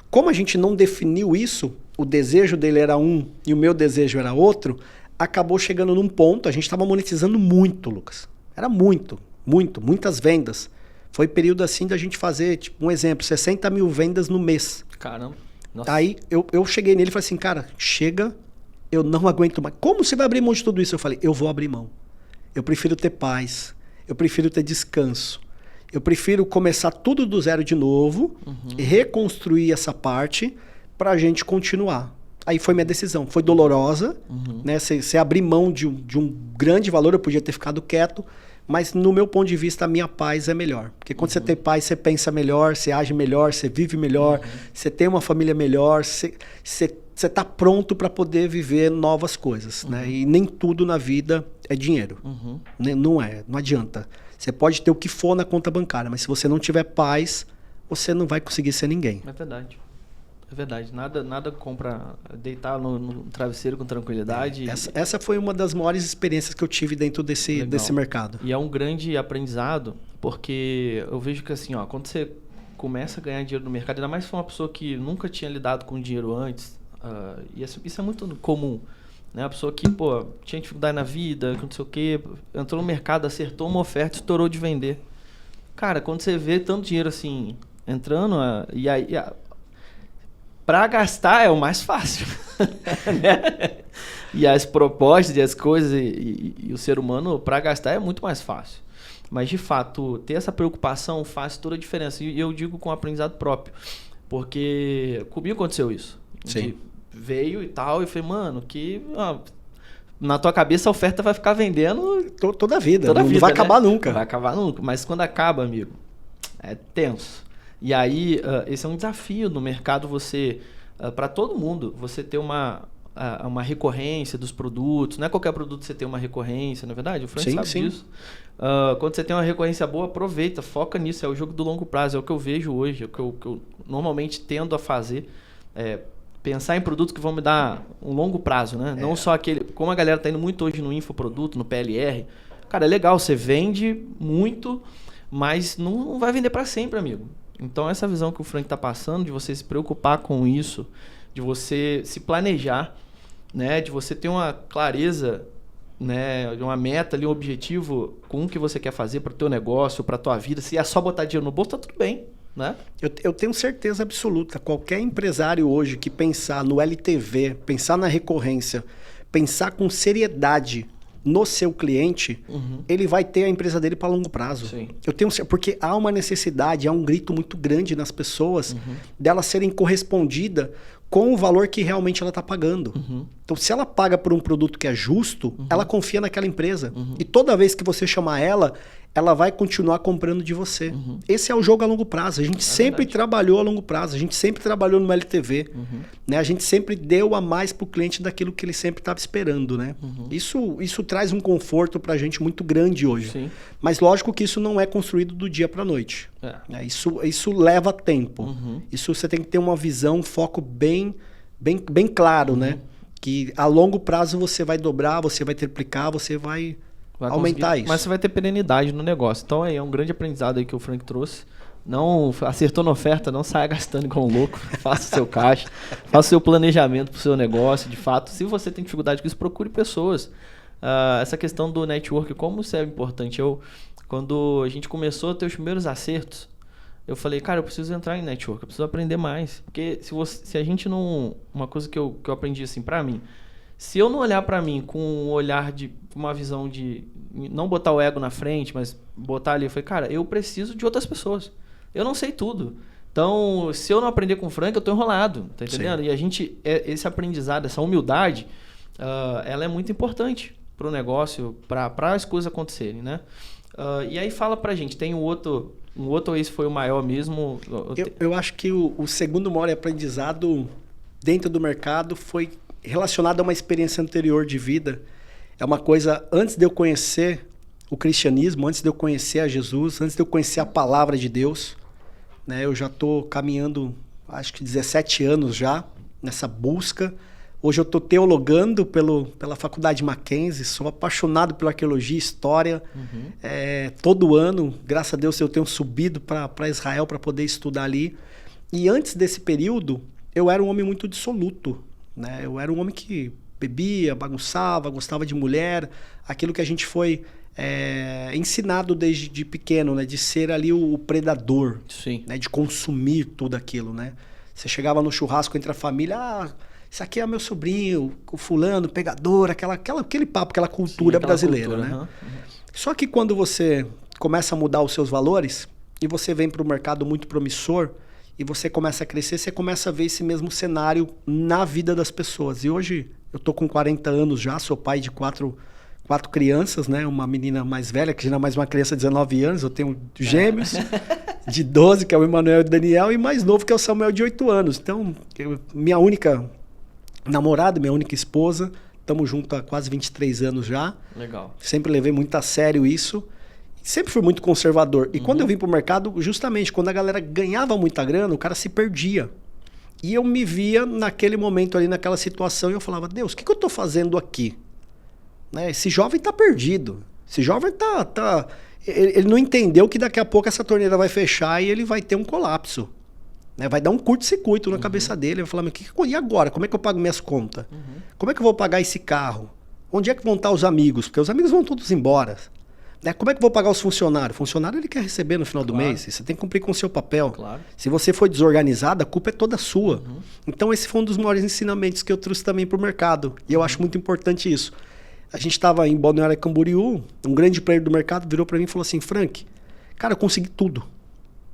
Como a gente não definiu isso, o desejo dele era um e o meu desejo era outro, acabou chegando num ponto, a gente estava monetizando muito, Lucas. Era muitas vendas. Foi período assim da gente fazer, tipo, um exemplo, 60 mil vendas no mês. Caramba. Nossa. Aí eu cheguei nele e falei assim, cara, chega, eu não aguento mais. Como você vai abrir mão de tudo isso? Eu falei, eu vou abrir mão. Eu prefiro ter paz, eu prefiro ter descanso. Eu prefiro começar tudo do zero de novo e reconstruir essa parte pra gente continuar. Aí foi minha decisão. Foi dolorosa, né? Você abrir mão de um grande valor, eu podia ter ficado quieto, mas no meu ponto de vista, a minha paz é melhor. Porque quando você tem paz, você pensa melhor, você age melhor, você vive melhor, você tem uma família melhor, você está pronto para poder viver novas coisas. Né? E nem tudo na vida é dinheiro. Não adianta. Você pode ter o que for na conta bancária, mas se você não tiver paz, você não vai conseguir ser ninguém. É verdade. É verdade. Nada compra deitar no travesseiro com tranquilidade. Essa foi uma das maiores experiências que eu tive dentro desse mercado. E é um grande aprendizado, porque eu vejo que assim, quando você começa a ganhar dinheiro no mercado, ainda mais se for uma pessoa que nunca tinha lidado com dinheiro antes, e isso é muito comum. Né? A pessoa que, tinha dificuldade na vida, não sei o quê, entrou no mercado, acertou uma oferta, estourou de vender. Cara, quando você vê tanto dinheiro assim entrando, e aí... Para gastar é o mais fácil. Né? E as propostas e as coisas e o ser humano, para gastar é muito mais fácil. Mas, de fato, ter essa preocupação faz toda a diferença. E eu digo com aprendizado próprio. Porque comigo aconteceu isso. Sim. Veio e tal, e eu falei, mano, na tua cabeça a oferta vai ficar vendendo... Toda a vida. Toda a vida, não vai né? acabar nunca. Não vai acabar nunca. Mas quando acaba, amigo, é tenso. E aí, esse é um desafio no mercado, para todo mundo, você ter uma uma recorrência dos produtos. Não é qualquer produto que você tem uma recorrência, não é verdade? O Frank sabe disso. Quando você tem uma recorrência boa, aproveita, foca nisso. É o jogo do longo prazo, é o que eu vejo hoje, é o que eu normalmente tendo a fazer. Pensar em produtos que vão me dar um longo prazo, né? Não só aquele... Como a galera tá indo muito hoje no infoproduto, no PLR. Cara, é legal, você vende muito, mas não vai vender para sempre, amigo. Então, essa visão que o Frank tá passando, de você se preocupar com isso, de você se planejar, né? De você ter uma clareza, né? De uma meta ali, um objetivo com o que você quer fazer para o teu negócio, para tua vida. Se é só botar dinheiro no bolso, tá tudo bem, né? Eu tenho certeza absoluta. Qualquer empresário hoje que pensar no LTV, pensar na recorrência, pensar com seriedade no seu cliente, ele vai ter a empresa dele para longo prazo. Sim. Porque há uma necessidade, há um grito muito grande nas pessoas delas serem correspondidas com o valor que realmente ela está pagando. Então, se ela paga por um produto que é justo, ela confia naquela empresa. E toda vez que você chamar ela vai continuar comprando de você. Esse é o jogo a longo prazo. A gente sempre trabalhou a longo prazo. A gente sempre trabalhou no LTV. Né? A gente sempre deu a mais para o cliente daquilo que ele sempre estava esperando. Né? Isso traz um conforto para a gente muito grande hoje. Sim. Mas lógico que isso não é construído do dia para a noite. Né? Isso leva tempo. Isso você tem que ter uma visão, um foco bem claro. Né? Que a longo prazo você vai dobrar, você vai triplicar, você vai aumentar isso. Mas você vai ter perenidade no negócio. Então é um grande aprendizado aí que o Frank trouxe. Não acertou na oferta, não saia gastando igual um louco. Faça o seu caixa, faça o seu planejamento para o seu negócio. De fato, se você tem dificuldade com isso, procure pessoas. Essa questão do network, como isso é importante. Quando a gente começou a ter os primeiros acertos, eu falei, cara, eu preciso entrar em network, eu preciso aprender mais. Porque se a gente não... Uma coisa que eu aprendi assim para mim, se eu não olhar para mim com um olhar de uma visão de não botar o ego na frente, mas botar ali, eu falei, cara, eu preciso de outras pessoas. Eu não sei tudo. Então, se eu não aprender com o Frank, eu tô enrolado, tá entendendo? Sim. E esse aprendizado, essa humildade, ela é muito importante pro negócio, para as coisas acontecerem, né? E aí fala pra gente, tem um outro, esse foi o maior mesmo? Eu acho que o segundo maior aprendizado dentro do mercado foi relacionado a uma experiência anterior de vida. É uma coisa, antes de eu conhecer o cristianismo, antes de eu conhecer a Jesus, antes de eu conhecer a palavra de Deus, né, eu já estou caminhando, acho que 17 anos já, nessa busca. Hoje eu estou teologando pela Faculdade Mackenzie, sou apaixonado pela arqueologia e história. Todo ano, graças a Deus, eu tenho subido para Israel para poder estudar ali. E antes desse período, eu era um homem muito dissoluto. Né? Eu era um homem que bebia, bagunçava, gostava de mulher, aquilo que a gente foi ensinado desde pequeno, né? De ser ali o predador, né? De consumir tudo aquilo. Né? Você chegava no churrasco entre a família, isso aqui é meu sobrinho, o fulano, pegador, aquele papo, aquela cultura brasileira. Cultura, né? Só que quando você começa a mudar os seus valores e você vem para o mercado muito promissor, e você começa a crescer, você começa a ver esse mesmo cenário na vida das pessoas. E hoje eu tô com 40 anos já, sou pai de quatro crianças, né? Uma menina mais velha, que já não é mais uma criança de 19 anos, eu tenho gêmeos de 12, que é o Emanuel e o Daniel, e mais novo, que é o Samuel, de 8 anos. Então, minha única namorada, minha única esposa, estamos juntos há quase 23 anos já. Legal. Sempre levei muito a sério isso. Sempre fui muito conservador. E quando eu vim pro mercado, justamente quando a galera ganhava muita grana, o cara se perdia. E eu me via naquele momento ali, naquela situação, e eu falava, Deus, o que eu tô fazendo aqui? Né? Esse jovem tá perdido. Esse jovem tá... Ele não entendeu que daqui a pouco essa torneira vai fechar e ele vai ter um colapso. Né? Vai dar um curto-circuito na cabeça dele. Eu falava, e agora? Como é que eu pago minhas contas? Como é que eu vou pagar esse carro? Onde é que vão estar os amigos? Porque os amigos vão todos embora. Como é que eu vou pagar os funcionários? O funcionário ele quer receber no final do mês. Você tem que cumprir com o seu papel. Claro. Se você for desorganizado, a culpa é toda sua. Então esse foi um dos maiores ensinamentos que eu trouxe também para o mercado. E eu acho muito importante isso. A gente estava em Balneário Camboriú, um grande player do mercado virou para mim e falou assim, Frank, cara, eu consegui tudo.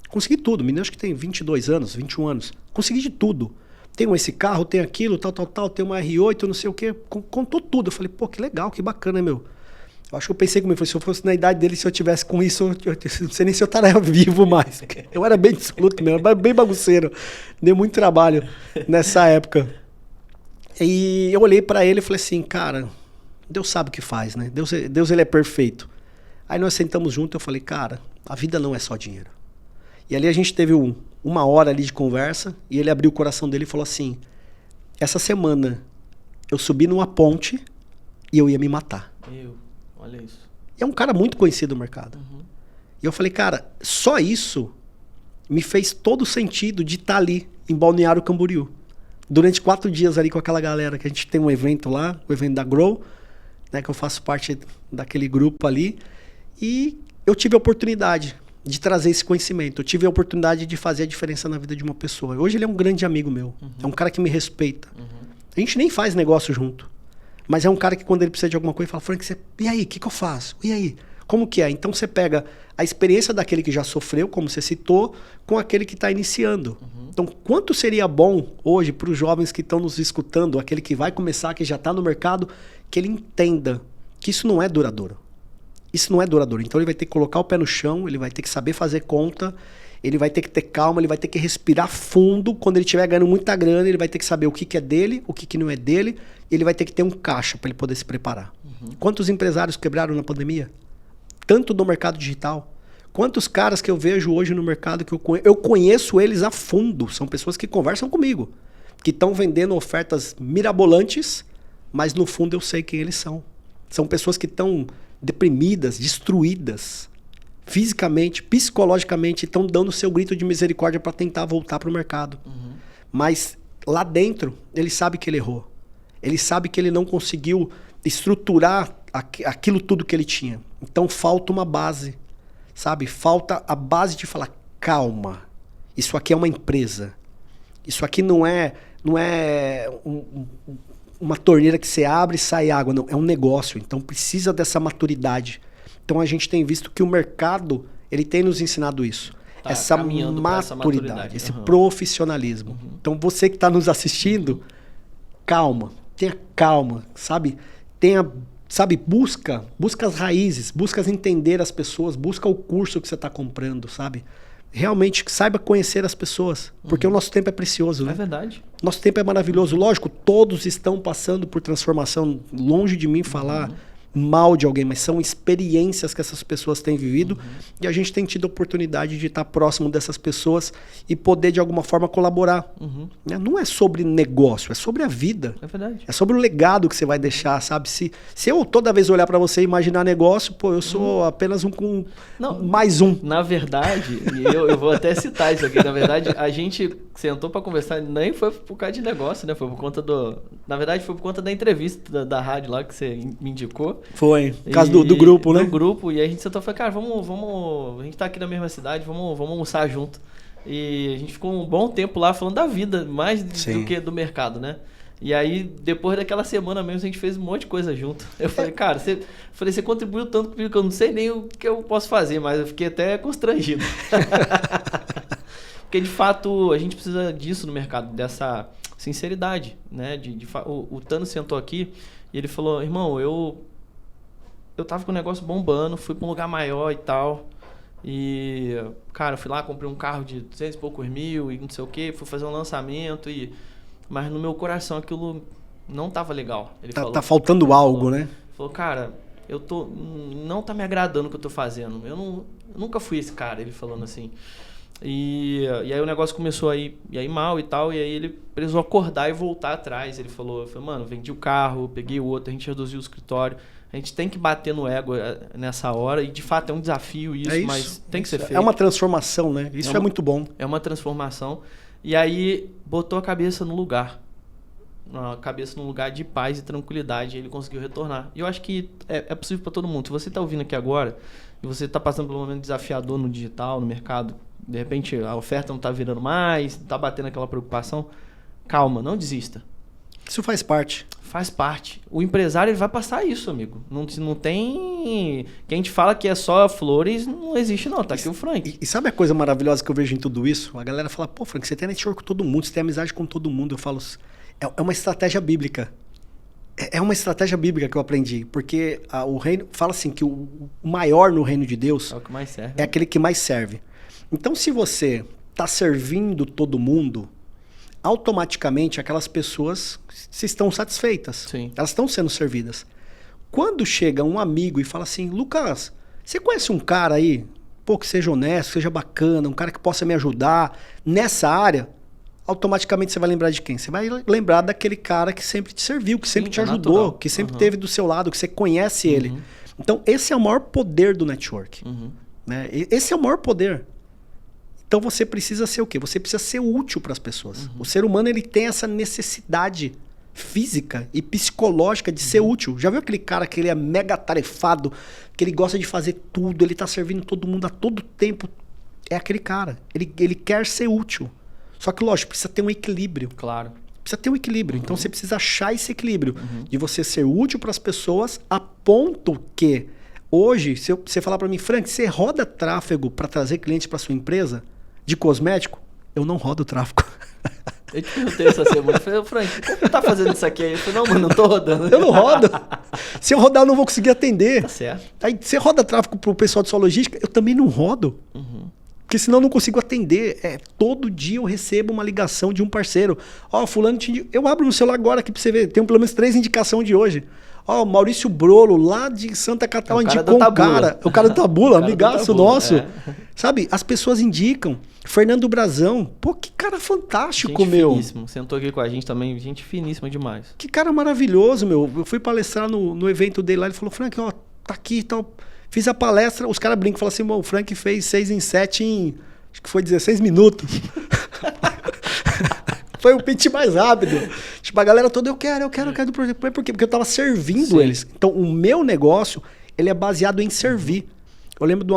Consegui tudo. Menino, acho que tem 22 anos, 21 anos. Consegui de tudo. Tenho esse carro, tenho aquilo, tal. Tenho uma R8, não sei o quê. Contou tudo. Eu falei, pô, que legal, que bacana, meu. Eu acho que eu pensei comigo, se eu fosse na idade dele, se eu tivesse com isso, eu não sei nem se eu estaria vivo mais. Eu era bem dissoluto mesmo, bem bagunceiro. Dei muito trabalho nessa época. E eu olhei pra ele e falei assim, cara, Deus sabe o que faz, né? Deus ele é perfeito. Aí nós sentamos juntos e eu falei, cara, a vida não é só dinheiro. E ali a gente teve uma hora ali de conversa e ele abriu o coração dele e falou assim, essa semana eu subi numa ponte e eu ia me matar. Olha isso. E é um cara muito conhecido no mercado. E eu falei, cara, só isso me fez todo o sentido de estar ali em Balneário Camboriú. Durante 4 dias ali com aquela galera, que a gente tem um evento lá, o evento da Grow, né, que eu faço parte daquele grupo ali. E eu tive a oportunidade de trazer esse conhecimento. Eu tive a oportunidade de fazer a diferença na vida de uma pessoa. Hoje ele é um grande amigo meu. É um cara que me respeita. A gente nem faz negócio junto. Mas é um cara que quando ele precisa de alguma coisa, fala, Frank, e aí, o que eu faço? E aí? Como que é? Então você pega a experiência daquele que já sofreu, como você citou, com aquele que está iniciando. Então, quanto seria bom hoje para os jovens que estão nos escutando, aquele que vai começar, que já está no mercado, que ele entenda que isso não é duradouro. Isso não é duradouro. Então ele vai ter que colocar o pé no chão, ele vai ter que saber fazer conta, ele vai ter que ter calma, ele vai ter que respirar fundo. Quando ele estiver ganhando muita grana, ele vai ter que saber o que é dele, o que não é dele. Ele vai ter que ter um caixa para ele poder se preparar. Quantos empresários quebraram na pandemia? Tanto no mercado digital. Quantos caras que eu vejo hoje no mercado que eu conheço eles a fundo. São pessoas que conversam comigo, que estão vendendo ofertas mirabolantes, mas no fundo eu sei quem eles são. São pessoas que estão deprimidas, destruídas, fisicamente, psicologicamente, estão dando seu grito de misericórdia para tentar voltar para o mercado. Mas lá dentro, ele sabe que ele errou. Ele sabe que ele não conseguiu estruturar aquilo tudo que ele tinha. Então falta uma base, sabe? Falta a base de falar, calma, isso aqui é uma empresa. Isso aqui não é uma torneira que você abre e sai água, não. É um negócio, então precisa dessa maturidade. Então a gente tem visto que o mercado, ele tem nos ensinado isso. Essa maturidade, esse profissionalismo. Então você que está nos assistindo, calma, tenha calma, sabe? Busca as raízes, busca entender as pessoas, busca o curso que você está comprando, sabe? Realmente saiba conhecer as pessoas, porque o nosso tempo é precioso, né? É verdade. Nosso tempo é maravilhoso. Lógico, todos estão passando por transformação. Longe de mim falar mal de alguém, mas são experiências que essas pessoas têm vivido e a gente tem tido a oportunidade de estar próximo dessas pessoas e poder de alguma forma colaborar. Não é sobre negócio, é sobre a vida. É verdade. É sobre o legado que você vai deixar, sabe? Se eu toda vez olhar para você e imaginar negócio, pô, eu sou apenas mais um. Na verdade, e eu vou até citar isso aqui, na verdade, a gente sentou para conversar, nem foi por causa de negócio, né? Foi por conta na verdade, foi por conta da entrevista da rádio lá que você me indicou. Foi, por causa do grupo, né? Do grupo, e a gente sentou e falou, cara, vamos, a gente tá aqui na mesma cidade, vamos almoçar junto. E a gente ficou um bom tempo lá falando da vida, mais do que do mercado, né? E aí, depois daquela semana mesmo, a gente fez um monte de coisa junto. Eu falei, cara, você contribuiu tanto comigo que eu não sei nem o que eu posso fazer, mas eu fiquei até constrangido. Porque, de fato, a gente precisa disso no mercado, dessa sinceridade, né? O Tano sentou aqui e ele falou, irmão, eu tava com o negócio bombando, fui pra um lugar maior e tal. E, cara, fui lá, comprei um carro de 200 e poucos mil e não sei o que, fui fazer um lançamento, mas no meu coração aquilo não tava legal. Ele falou, tá faltando algo, né? Falou, cara, não tá me agradando o que eu tô fazendo. Eu nunca fui esse cara, ele falando assim. E aí o negócio começou a ir mal e tal, e aí ele precisou acordar e voltar atrás. Ele falou, mano, vendi o carro, peguei o outro, a gente reduziu o escritório. A gente tem que bater no ego nessa hora, e de fato é um desafio isso, mas tem que ser feito. É uma transformação, né? Isso é muito bom. É uma transformação. E aí botou a cabeça no lugar. A cabeça num lugar de paz e tranquilidade, e ele conseguiu retornar. E eu acho que é possível para todo mundo. Se você está ouvindo aqui agora, e você está passando por um momento desafiador no digital, no mercado, de repente a oferta não está virando mais, está batendo aquela preocupação, calma, não desista. Isso faz parte. Faz parte. O empresário ele vai passar isso, amigo. Não tem... Quem te fala que é só flores, não existe não. Tá aqui o Frank. E sabe a coisa maravilhosa que eu vejo em tudo isso? A galera fala, pô, Frank, você tem network com todo mundo, você tem amizade com todo mundo. Eu falo, é uma estratégia bíblica. É uma estratégia bíblica que eu aprendi. Porque o reino... Fala assim, que o maior no reino de Deus... É o que mais serve. É aquele que mais serve. Então, se você tá servindo todo mundo... automaticamente aquelas pessoas se estão satisfeitas. Sim. Elas estão sendo servidas. Quando chega um amigo e fala assim, Lucas, você conhece um cara aí, pô, que seja honesto, que seja bacana, um cara que possa me ajudar nessa área, automaticamente você vai lembrar de quem? Você vai lembrar daquele cara que sempre te serviu, que sempre te ajudou, natural. que sempre esteve do seu lado, que você conhece ele. Então, esse é o maior poder do network. Né? Esse é o maior poder. Então, você precisa ser o quê? Você precisa ser útil para as pessoas. O ser humano ele tem essa necessidade física e psicológica de ser útil. Já viu aquele cara que ele é mega tarefado, que ele gosta de fazer tudo, ele tá servindo todo mundo a todo tempo? É aquele cara. Ele quer ser útil. Só que, lógico, precisa ter um equilíbrio. Claro. Precisa ter um equilíbrio. Então, você precisa achar esse equilíbrio de você ser útil para as pessoas a ponto que, hoje, se você falar para mim, Frank, você roda tráfego para trazer clientes para sua empresa de cosmético? Eu não rodo tráfego. Eu te perguntei essa semana, eu falei, Frank, como você tá fazendo isso aqui aí? Eu falei, não, mano, não tô rodando. Eu não rodo. Se eu rodar, eu não vou conseguir atender. Tá certo. Aí, você roda tráfego pro pessoal de sua logística? Eu também não rodo. Porque senão eu não consigo atender. Todo dia eu recebo uma ligação de um parceiro. Ó, fulano, eu abro no celular agora aqui pra você ver. Tem pelo menos 3 indicações de hoje. Ó, Maurício Brolo, lá de Santa Catarina, indicou um cara. O cara do Tabula, amigaço nosso. Sabe, as pessoas indicam. Fernando Brazão. Pô, que cara fantástico, gente meu. Finíssimo. Sentou aqui com a gente também. Gente finíssima demais. Que cara maravilhoso, meu. Eu fui palestrar no evento dele lá. Ele falou, Frank, ó, tá aqui e tal. Fiz a palestra. Os caras brincam. Falam assim, o Frank fez 6 em 7 em... Acho que foi 16 minutos. Foi o pitch mais rápido. Tipo, a galera toda, eu quero do projeto. Por quê? Porque eu tava servindo eles. Então, o meu negócio, ele é baseado em servir. Eu lembro de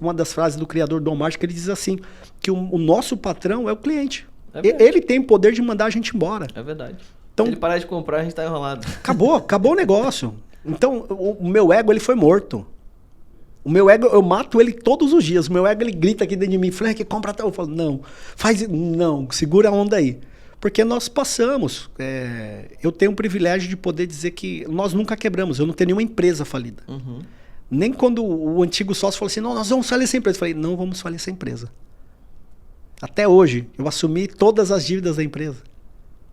uma das frases do criador Dom Martin, que ele diz assim, que o nosso patrão é o cliente. Ele tem o poder de mandar a gente embora. É verdade. Então, se ele parar de comprar, a gente tá enrolado. Acabou o negócio. Então, o meu ego, ele foi morto. O meu ego, eu mato ele todos os dias. O meu ego, ele grita aqui dentro de mim, Frank, compra tal. Eu falo, não, segura a onda aí. Porque nós passamos. Eu tenho o privilégio de poder dizer que nós nunca quebramos. Eu não tenho nenhuma empresa falida. Nem quando o antigo sócio falou assim, não, nós vamos falir essa empresa. Eu falei, não vamos falir essa empresa. Até hoje, eu assumi todas as dívidas da empresa.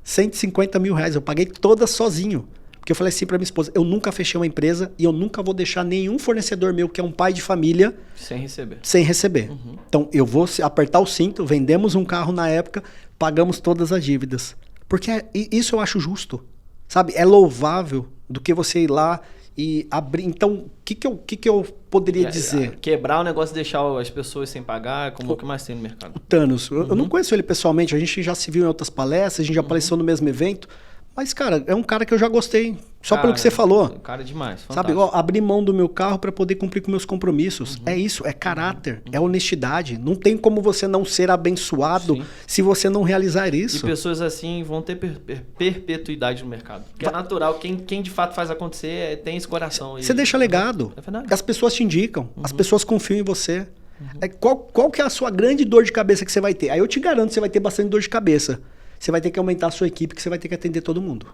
150 mil reais, eu paguei todas sozinho. Porque eu falei assim para minha esposa, eu nunca fechei uma empresa e eu nunca vou deixar nenhum fornecedor meu, que é um pai de família... Sem receber. Então, eu vou apertar o cinto, vendemos um carro na época, pagamos todas as dívidas. Porque isso eu acho justo. Sabe? É louvável do que você ir lá e abrir... Então, o que eu poderia dizer? Quebrar o negócio e deixar as pessoas sem pagar, como o que mais tem no mercado. O Thanos. Eu não conheço ele pessoalmente, a gente já se viu em outras palestras, a gente já apareceu no mesmo evento... Mas, cara, é um cara que eu já gostei. Só pelo que você falou. Cara demais. Sabe, abrir mão do meu carro para poder cumprir com meus compromissos. É isso, é caráter, é honestidade. Não tem como você não ser abençoado se você não realizar isso. E pessoas assim vão ter perpetuidade no mercado. Porque é natural, quem de fato faz acontecer tem esse coração. Você deixa legado. É verdade. As pessoas te indicam, as pessoas confiam em você. Qual que é a sua grande dor de cabeça que você vai ter? Aí eu te garanto que você vai ter bastante dor de cabeça. Você vai ter que aumentar a sua equipe, que você vai ter que atender todo mundo.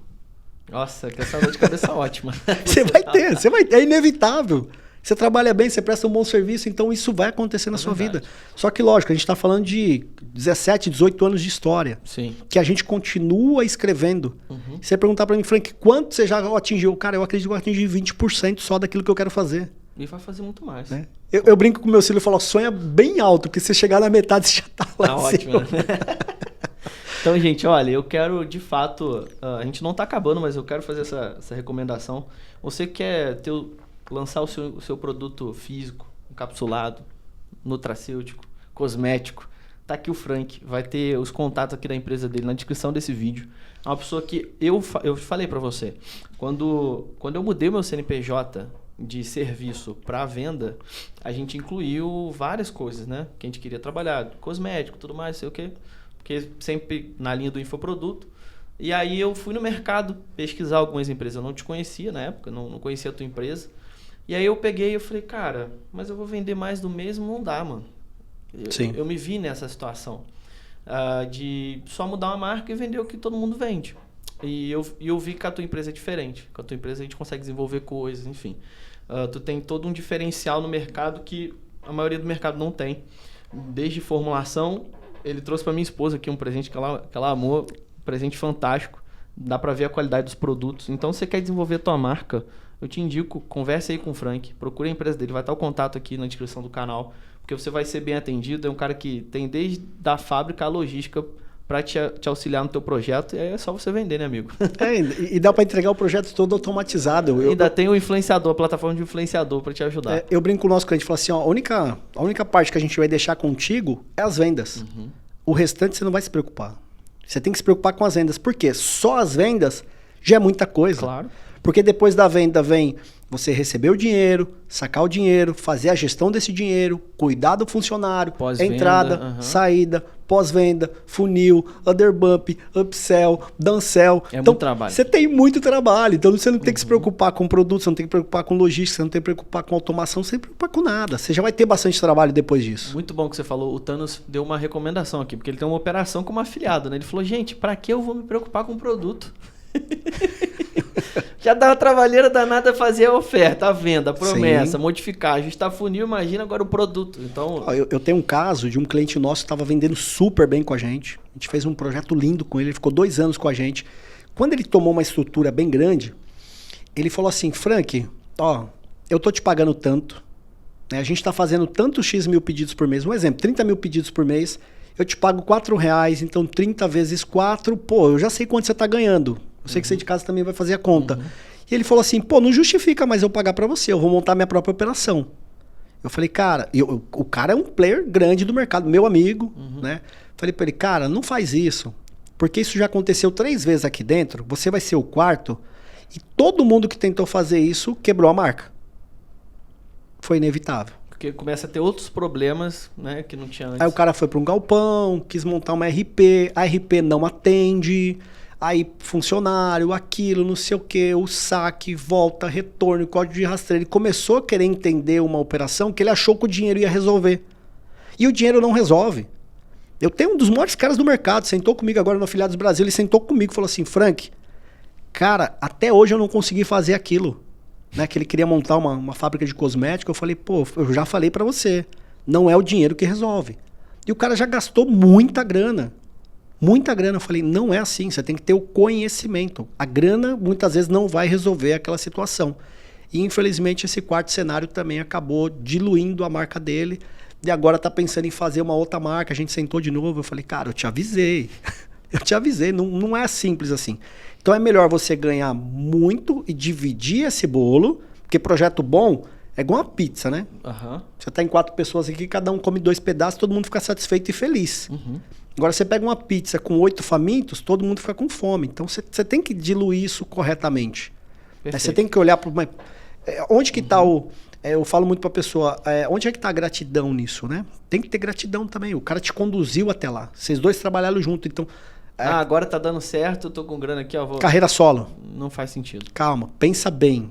Nossa, que essa dor de cabeça ótima. Você vai ter, é inevitável. Você trabalha bem, você presta um bom serviço, então isso vai acontecer na sua vida. Só que, lógico, a gente está falando de 17, 18 anos de história. Sim. Que a gente continua escrevendo. Você perguntar para mim, Frank, quanto você já atingiu? Cara, eu acredito que eu atingi 20% só daquilo que eu quero fazer. E vai fazer muito mais. Né? Eu brinco com o meu filho e falo, sonha bem alto, porque se você chegar na metade, você já está lá. Tá ótimo, né? Então, gente, olha, eu quero, de fato, a gente não está acabando, mas eu quero fazer essa recomendação. Você quer lançar o seu produto físico, encapsulado, nutracêutico, cosmético, tá aqui o Frank, vai ter os contatos aqui da empresa dele na descrição desse vídeo. É uma pessoa que eu falei para você, quando eu mudei meu CNPJ de serviço para venda, a gente incluiu várias coisas, né? Que a gente queria trabalhar, cosmético, tudo mais, sei o quê. Porque sempre na linha do infoproduto. E aí eu fui no mercado pesquisar algumas empresas. Eu não te conhecia na época, não conhecia a tua empresa. E aí eu peguei e falei, cara, mas eu vou vender mais do mesmo? Não dá, mano. Eu me vi nessa situação de só mudar uma marca e vender o que todo mundo vende. E eu vi que a tua empresa é diferente. Com a tua empresa a gente consegue desenvolver coisas, enfim. Tu tem todo um diferencial no mercado que a maioria do mercado não tem. Desde formulação Ele trouxe pra minha esposa aqui um presente que ela amou, um presente fantástico. Dá pra ver a qualidade dos produtos. Então, se você quer desenvolver a tua marca, eu te indico, converse aí com o Frank, procure a empresa dele, vai estar o contato aqui na descrição do canal, porque você vai ser bem atendido. É um cara que tem desde a fábrica a logística para te auxiliar no teu projeto, e aí é só você vender, né, amigo? E dá para entregar o projeto todo automatizado. Ainda tem o influenciador, a plataforma de influenciador para te ajudar. Eu brinco com o nosso cliente, falo assim, ó, a única parte que a gente vai deixar contigo é as vendas. O restante você não vai se preocupar. Você tem que se preocupar com as vendas. Por quê? Só as vendas já é muita coisa. Claro. Porque depois da venda vem você receber o dinheiro, sacar o dinheiro, fazer a gestão desse dinheiro, cuidar do funcionário, entrada, saída, pós-venda, funil, underbump, upsell, downsell. É muito trabalho. Você tem muito trabalho. Então você não tem que se preocupar com produto, você não tem que se preocupar com logística, você não tem que se preocupar com automação, você não tem que se preocupar com nada. Você já vai ter bastante trabalho depois disso. Muito bom que você falou. O Thanos deu uma recomendação aqui, porque ele tem uma operação como afiliado, né? Ele falou, gente, para que eu vou me preocupar com produto? Já dá uma trabalheira danada fazer a oferta, a venda, a promessa, modificar, ajustar funil, imagina agora o produto. Então, eu tenho um caso de um cliente nosso que estava vendendo super bem com a gente. A gente fez um projeto lindo com ele ficou 2 anos com a gente. Quando ele tomou uma estrutura bem grande, ele falou assim, Frank, ó, eu tô te pagando tanto, né? A gente está fazendo tantos X mil pedidos por mês. Um exemplo, 30 mil pedidos por mês, eu te pago R$4, então 30 vezes 4, pô, eu já sei quanto você está ganhando. Eu sei que você de casa também vai fazer a conta. E ele falou assim, pô, não justifica mais eu pagar para você, eu vou montar minha própria operação. Eu falei, cara, o cara é um player grande do mercado, meu amigo, né? Falei para ele, cara, não faz isso, porque isso já aconteceu 3 vezes aqui dentro, você vai ser o 4º, e todo mundo que tentou fazer isso quebrou a marca. Foi inevitável. Porque começa a ter outros problemas, né, que não tinha antes. Aí o cara foi para um galpão, quis montar uma RP, a RP não atende... Aí funcionário, aquilo, não sei o que, o saque, volta, retorno, código de rastreio. Ele começou a querer entender uma operação que ele achou que o dinheiro ia resolver. E o dinheiro não resolve. Eu tenho um dos maiores caras do mercado, sentou comigo agora no Afiliados Brasil, ele sentou comigo e falou assim, Frank, cara, até hoje eu não consegui fazer aquilo. Né, que ele queria montar uma fábrica de cosméticos. Eu falei, pô, eu já falei pra você, não é o dinheiro que resolve. E o cara já gastou muita grana. Muita grana. Eu falei, não é assim, você tem que ter o conhecimento. A grana muitas vezes não vai resolver aquela situação. E infelizmente esse 4º cenário também acabou diluindo a marca dele. E agora tá pensando em fazer uma outra marca. A gente sentou de novo, eu falei, cara, eu te avisei. Eu te avisei, não é simples assim. Então é melhor você ganhar muito e dividir esse bolo, porque projeto bom é igual uma pizza, né? Você tá em 4 pessoas aqui, cada um come 2 pedaços, todo mundo fica satisfeito e feliz. Agora você pega uma pizza com 8 famintos, todo mundo fica com fome. Então você tem que diluir isso corretamente. Você tem que olhar para uma... Onde que está o... eu falo muito para a pessoa, onde é que está a gratidão nisso, né? Tem que ter gratidão também. O cara te conduziu até lá. Vocês dois trabalharam junto, então... agora tá dando certo, eu tô com grana aqui, ó. Carreira solo. Não faz sentido. Calma, pensa bem.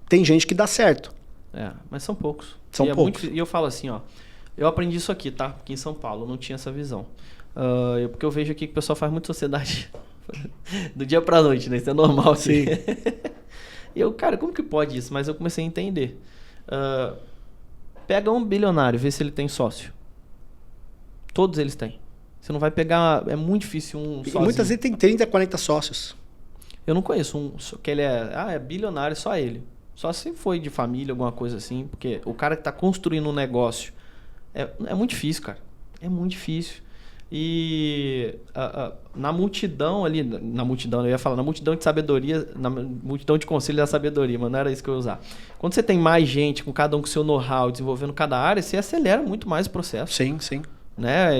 Tem gente que dá certo. Mas são poucos. São poucos. E eu falo assim, ó. Eu aprendi isso aqui, tá? Aqui em São Paulo, eu não tinha essa visão. Porque eu vejo aqui que o pessoal faz muita sociedade do dia pra noite, né? Isso é normal, assim. E eu, cara, como que pode isso? Mas eu comecei a entender. Pega um bilionário, vê se ele tem sócio. Todos eles têm. Você não vai pegar... É muito difícil um sozinho. Muitas vezes tem 30, 40 sócios. Eu não conheço um que ele é bilionário, só ele. Só se foi de família, alguma coisa assim. Porque o cara que tá construindo um negócio... É muito difícil, cara. É muito difícil. E na multidão ali... Na multidão, eu ia falar, na multidão de sabedoria... Na multidão de conselho da sabedoria, mas não era isso que eu ia usar. Quando você tem mais gente, com cada um com seu know-how, desenvolvendo cada área, você acelera muito mais o processo. Sim, sim. Né?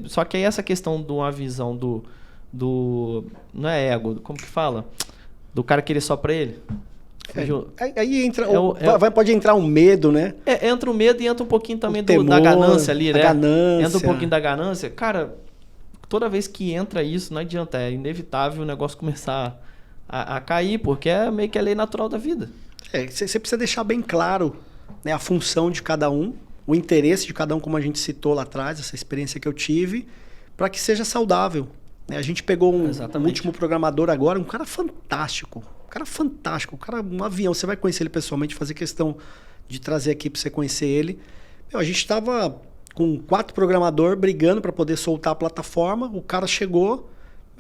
Só que aí essa questão de uma visão do não é ego, como que fala? Do cara querer só pra ele. Aí entra pode entrar um medo, né? Entra o medo e entra um pouquinho também temor, da ganância ali, né? Ganância. Entra um pouquinho da ganância. Cara, toda vez que entra isso, não adianta. É inevitável o negócio começar a cair, porque é meio que a lei natural da vida. Você precisa deixar bem claro, né, a função de cada um, o interesse de cada um, como a gente citou lá atrás, essa experiência que eu tive, para que seja saudável. A gente pegou um último programador agora, um cara fantástico. Um avião. Você vai conhecer ele pessoalmente, fazer questão de trazer aqui para você conhecer ele. A gente estava com 4 programadores brigando para poder soltar a plataforma. O cara chegou,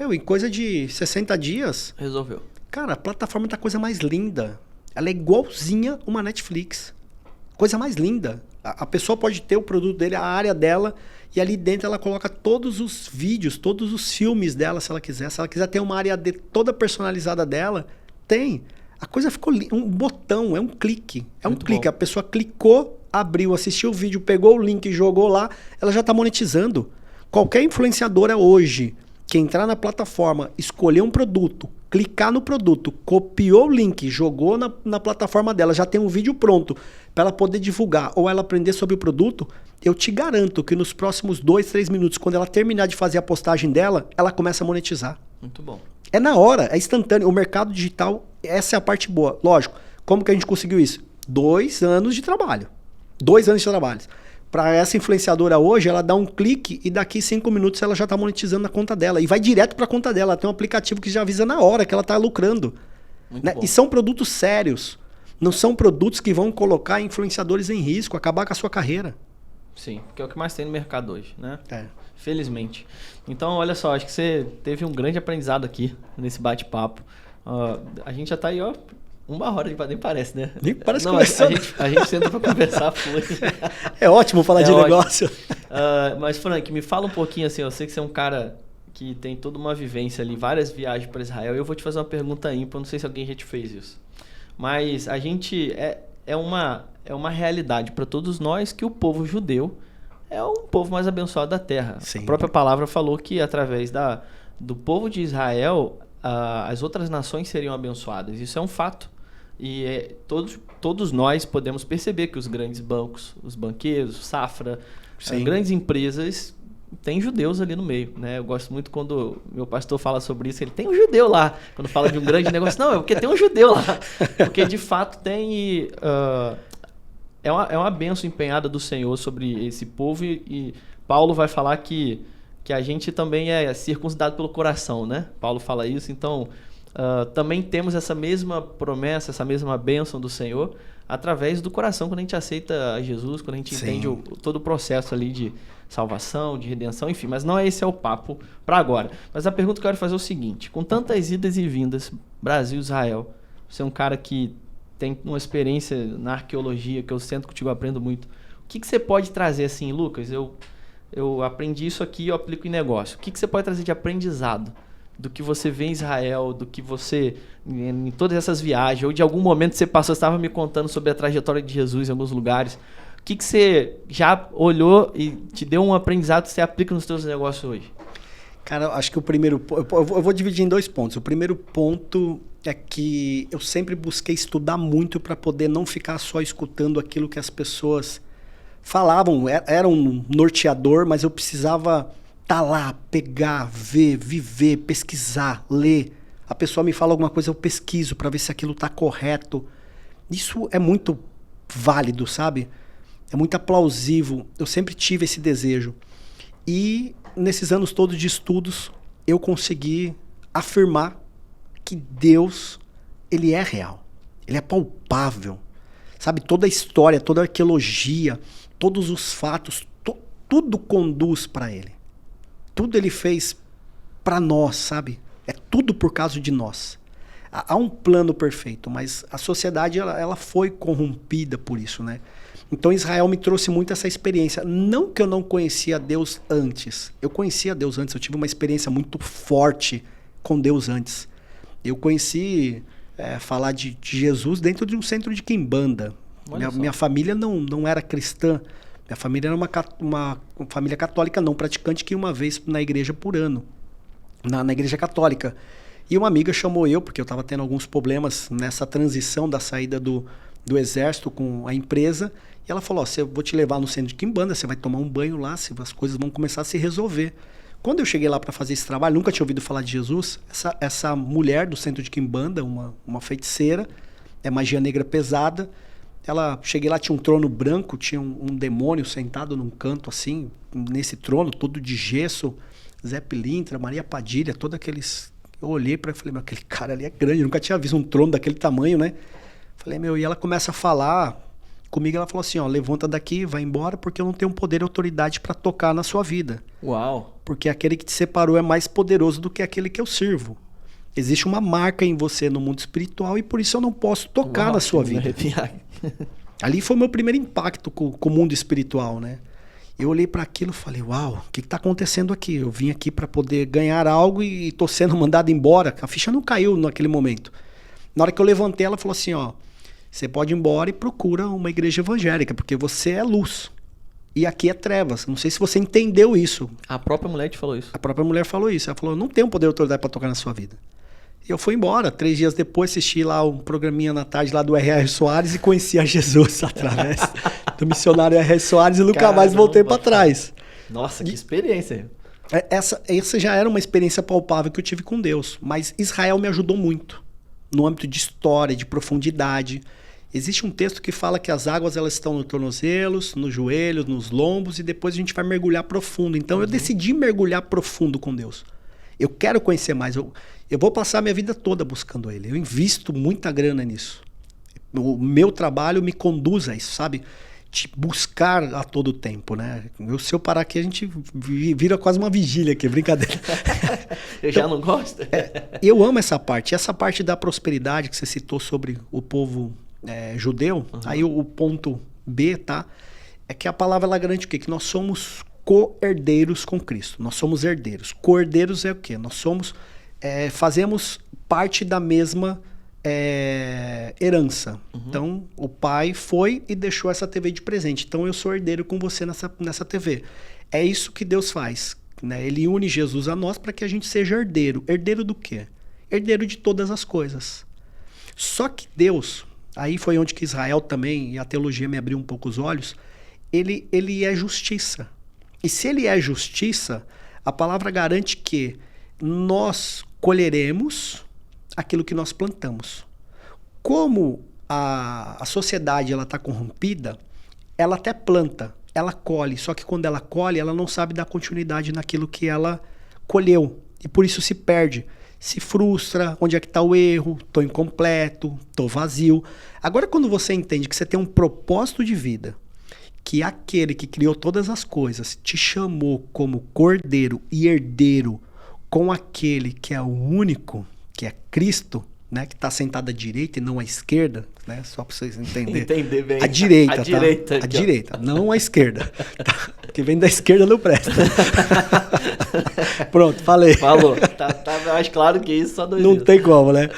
em coisa de 60 dias... Resolveu. Cara, a plataforma tá a coisa mais linda. Ela é igualzinha uma Netflix. Coisa mais linda. A pessoa pode ter o produto dele, a área dela, e ali dentro ela coloca todos os vídeos, todos os filmes dela, se ela quiser. Se ela quiser ter uma área toda personalizada dela, tem. A coisa ficou um botão, é um clique. É muito um clique. Bom. A pessoa clicou, abriu, assistiu o vídeo, pegou o link e jogou lá, ela já está monetizando. Qualquer influenciadora hoje que entrar na plataforma, escolher um produto, clicar no produto, copiou o link, jogou na plataforma dela, já tem um vídeo pronto para ela poder divulgar ou ela aprender sobre o produto, eu te garanto que nos próximos 2, 3 minutos, quando ela terminar de fazer a postagem dela, ela começa a monetizar. Muito bom. É na hora, é instantâneo. O mercado digital, essa é a parte boa. Lógico, como que a gente conseguiu isso? 2 anos de trabalho. 2 anos de trabalho. Para essa influenciadora hoje, ela dá um clique e daqui 5 minutos ela já está monetizando na conta dela. E vai direto para a conta dela. Ela tem um aplicativo que já avisa na hora que ela está lucrando. Né? E são produtos sérios. Não são produtos que vão colocar influenciadores em risco, acabar com a sua carreira. Sim, que é o que mais tem no mercado hoje, né? É. Felizmente. Então, olha só, acho que você teve um grande aprendizado aqui nesse bate-papo. A gente já está aí, ó, 1 hora, nem parece, né? Nem parece conversando. A gente senta para conversar, foi. É ótimo falar de ótimo. Negócio. Mas, Frank, me fala um pouquinho assim, eu sei que você é um cara que tem toda uma vivência ali, várias viagens para Israel, e eu vou te fazer uma pergunta ímpar, não sei se alguém já te fez isso. Mas a gente é uma realidade para todos nós que o povo judeu é o povo mais abençoado da terra. Sim. A própria palavra falou que através do povo de Israel, as outras nações seriam abençoadas. Isso é um fato. E todos nós podemos perceber que os grandes bancos, os banqueiros, Safra, grandes empresas, tem judeus ali no meio, né? Eu gosto muito quando meu pastor fala sobre isso, ele tem um judeu lá. Quando fala de um grande negócio, não, é porque tem um judeu lá. Porque de fato tem... É uma bênção empenhada do Senhor sobre esse povo e Paulo vai falar que a gente também é circuncidado pelo coração, né? Paulo fala isso, então também temos essa mesma promessa, essa mesma bênção do Senhor através do coração, quando a gente aceita Jesus, quando a gente entende todo o processo ali de salvação, de redenção, enfim. Mas não esse é o papo para agora. Mas a pergunta que eu quero fazer é o seguinte, com tantas idas e vindas, Brasil, Israel, você é um cara que tem uma experiência na arqueologia, que eu sento contigo, eu aprendo muito. O que você pode trazer assim, Lucas? Eu aprendi isso aqui e eu aplico em negócio. O que você pode trazer de aprendizado do que você vê em Israel, do que você, em todas essas viagens, ou de algum momento você passou, você estava me contando sobre a trajetória de Jesus em alguns lugares. O que você já olhou e te deu um aprendizado que você aplica nos seus negócios hoje? Cara, acho que o primeiro... Eu vou dividir em 2 pontos. O primeiro ponto é que eu sempre busquei estudar muito para poder não ficar só escutando aquilo que as pessoas falavam. Era um norteador, mas eu precisava estar lá, pegar, ver, viver, pesquisar, ler. A pessoa me fala alguma coisa, eu pesquiso para ver se aquilo está correto. Isso é muito válido, sabe? É muito aplausível. Eu sempre tive esse desejo. E nesses anos todos de estudos, eu consegui afirmar que Deus, ele é real. Ele é palpável. Sabe, toda a história, toda a arqueologia, todos os fatos, tudo conduz para ele. Tudo ele fez para nós, sabe? É tudo por causa de nós. Há um plano perfeito, mas a sociedade ela foi corrompida por isso, né? Então Israel me trouxe muito essa experiência. Não que eu não conhecia Deus antes. Eu conhecia Deus antes, eu tive uma experiência muito forte com Deus antes. Eu conheci falar de Jesus dentro de um centro de quimbanda. Minha família não era cristã. Minha família era uma família católica não praticante que ia uma vez na igreja por ano. Na igreja católica. E uma amiga chamou eu, porque eu estava tendo alguns problemas nessa transição da saída do exército com a empresa. E ela falou, eu vou te levar no centro de quimbanda, você vai tomar um banho lá, as coisas vão começar a se resolver. Quando eu cheguei lá para fazer esse trabalho, nunca tinha ouvido falar de Jesus. Essa mulher do centro de quimbanda, uma feiticeira, é magia negra pesada. Cheguei lá, tinha um trono branco, tinha um demônio sentado num canto assim, nesse trono, todo de gesso. Zé Pilintra, Maria Padilha, todos aqueles... Eu olhei para ele e falei, aquele cara ali é grande, eu nunca tinha visto um trono daquele tamanho, né? Falei, e ela começa a falar comigo, ela falou assim, ó, levanta daqui, vai embora, porque eu não tenho poder e autoridade para tocar na sua vida. Uau. Porque aquele que te separou é mais poderoso do que aquele que eu sirvo. Existe uma marca em você no mundo espiritual e por isso eu não posso tocar na sua vida. Ali foi o meu primeiro impacto com o mundo espiritual, né? Eu olhei para aquilo e falei, uau, o que está acontecendo aqui? Eu vim aqui para poder ganhar algo e estou sendo mandado embora. A ficha não caiu naquele momento. Na hora que eu levantei, ela falou assim, ó, você pode ir embora e procura uma igreja evangélica, porque você é luz. E aqui é trevas. Não sei se você entendeu isso. A própria mulher te falou isso? A própria mulher falou isso. Ela falou, eu não tenho poder e autoridade para tocar na sua vida. E eu fui embora. 3 dias depois assisti lá um programinha na tarde lá do R.R. Soares e conheci a Jesus através do missionário R.R. Soares e nunca mais voltei para trás. Nossa, que experiência. Essa já era uma experiência palpável que eu tive com Deus. Mas Israel me ajudou muito. No âmbito de história, de profundidade. Existe um texto que fala que as águas elas estão nos tornozelos, nos joelhos, nos lombos e depois a gente vai mergulhar profundo. Então eu decidi mergulhar profundo com Deus. Eu quero conhecer mais. Eu vou passar a minha vida toda buscando Ele. Eu invisto muita grana nisso. O meu trabalho me conduz a isso, sabe? De buscar a todo tempo, né? Se eu parar aqui, a gente vira quase uma vigília aqui, brincadeira. Eu já não gosto? Eu amo essa parte. Essa parte da prosperidade que você citou sobre o povo judeu, aí o ponto B, tá? É que a palavra ela garante o quê? Que nós somos co-herdeiros com Cristo. Nós somos herdeiros. Co-herdeiros é o quê? Nós somos, fazemos parte da mesma herança. Então, o pai foi e deixou essa TV de presente. Então, eu sou herdeiro com você nessa TV. É isso que Deus faz, né? Ele une Jesus a nós para que a gente seja herdeiro. Herdeiro do quê? Herdeiro de todas as coisas. Só que Deus, aí foi onde que Israel também, e a teologia me abriu um pouco os olhos, ele é justiça. E se ele é justiça, a palavra garante que nós colheremos aquilo que nós plantamos. Como a sociedade está corrompida, ela até planta, ela colhe, só que quando ela colhe, ela não sabe dar continuidade naquilo que ela colheu. E por isso se perde, se frustra, onde é que está o erro, estou incompleto, estou vazio. Agora quando você entende que você tem um propósito de vida, que aquele que criou todas as coisas te chamou como cordeiro e herdeiro com aquele que é o único, que é Cristo, né, que está sentado à direita e não à esquerda, né, só para vocês entenderem. Entender bem. A direita, a tá? direita, a direita, não a esquerda. Porque vem da esquerda não presta. Pronto, falei. Falou. Tá mais claro que isso, só dois Não dias. tem como, né?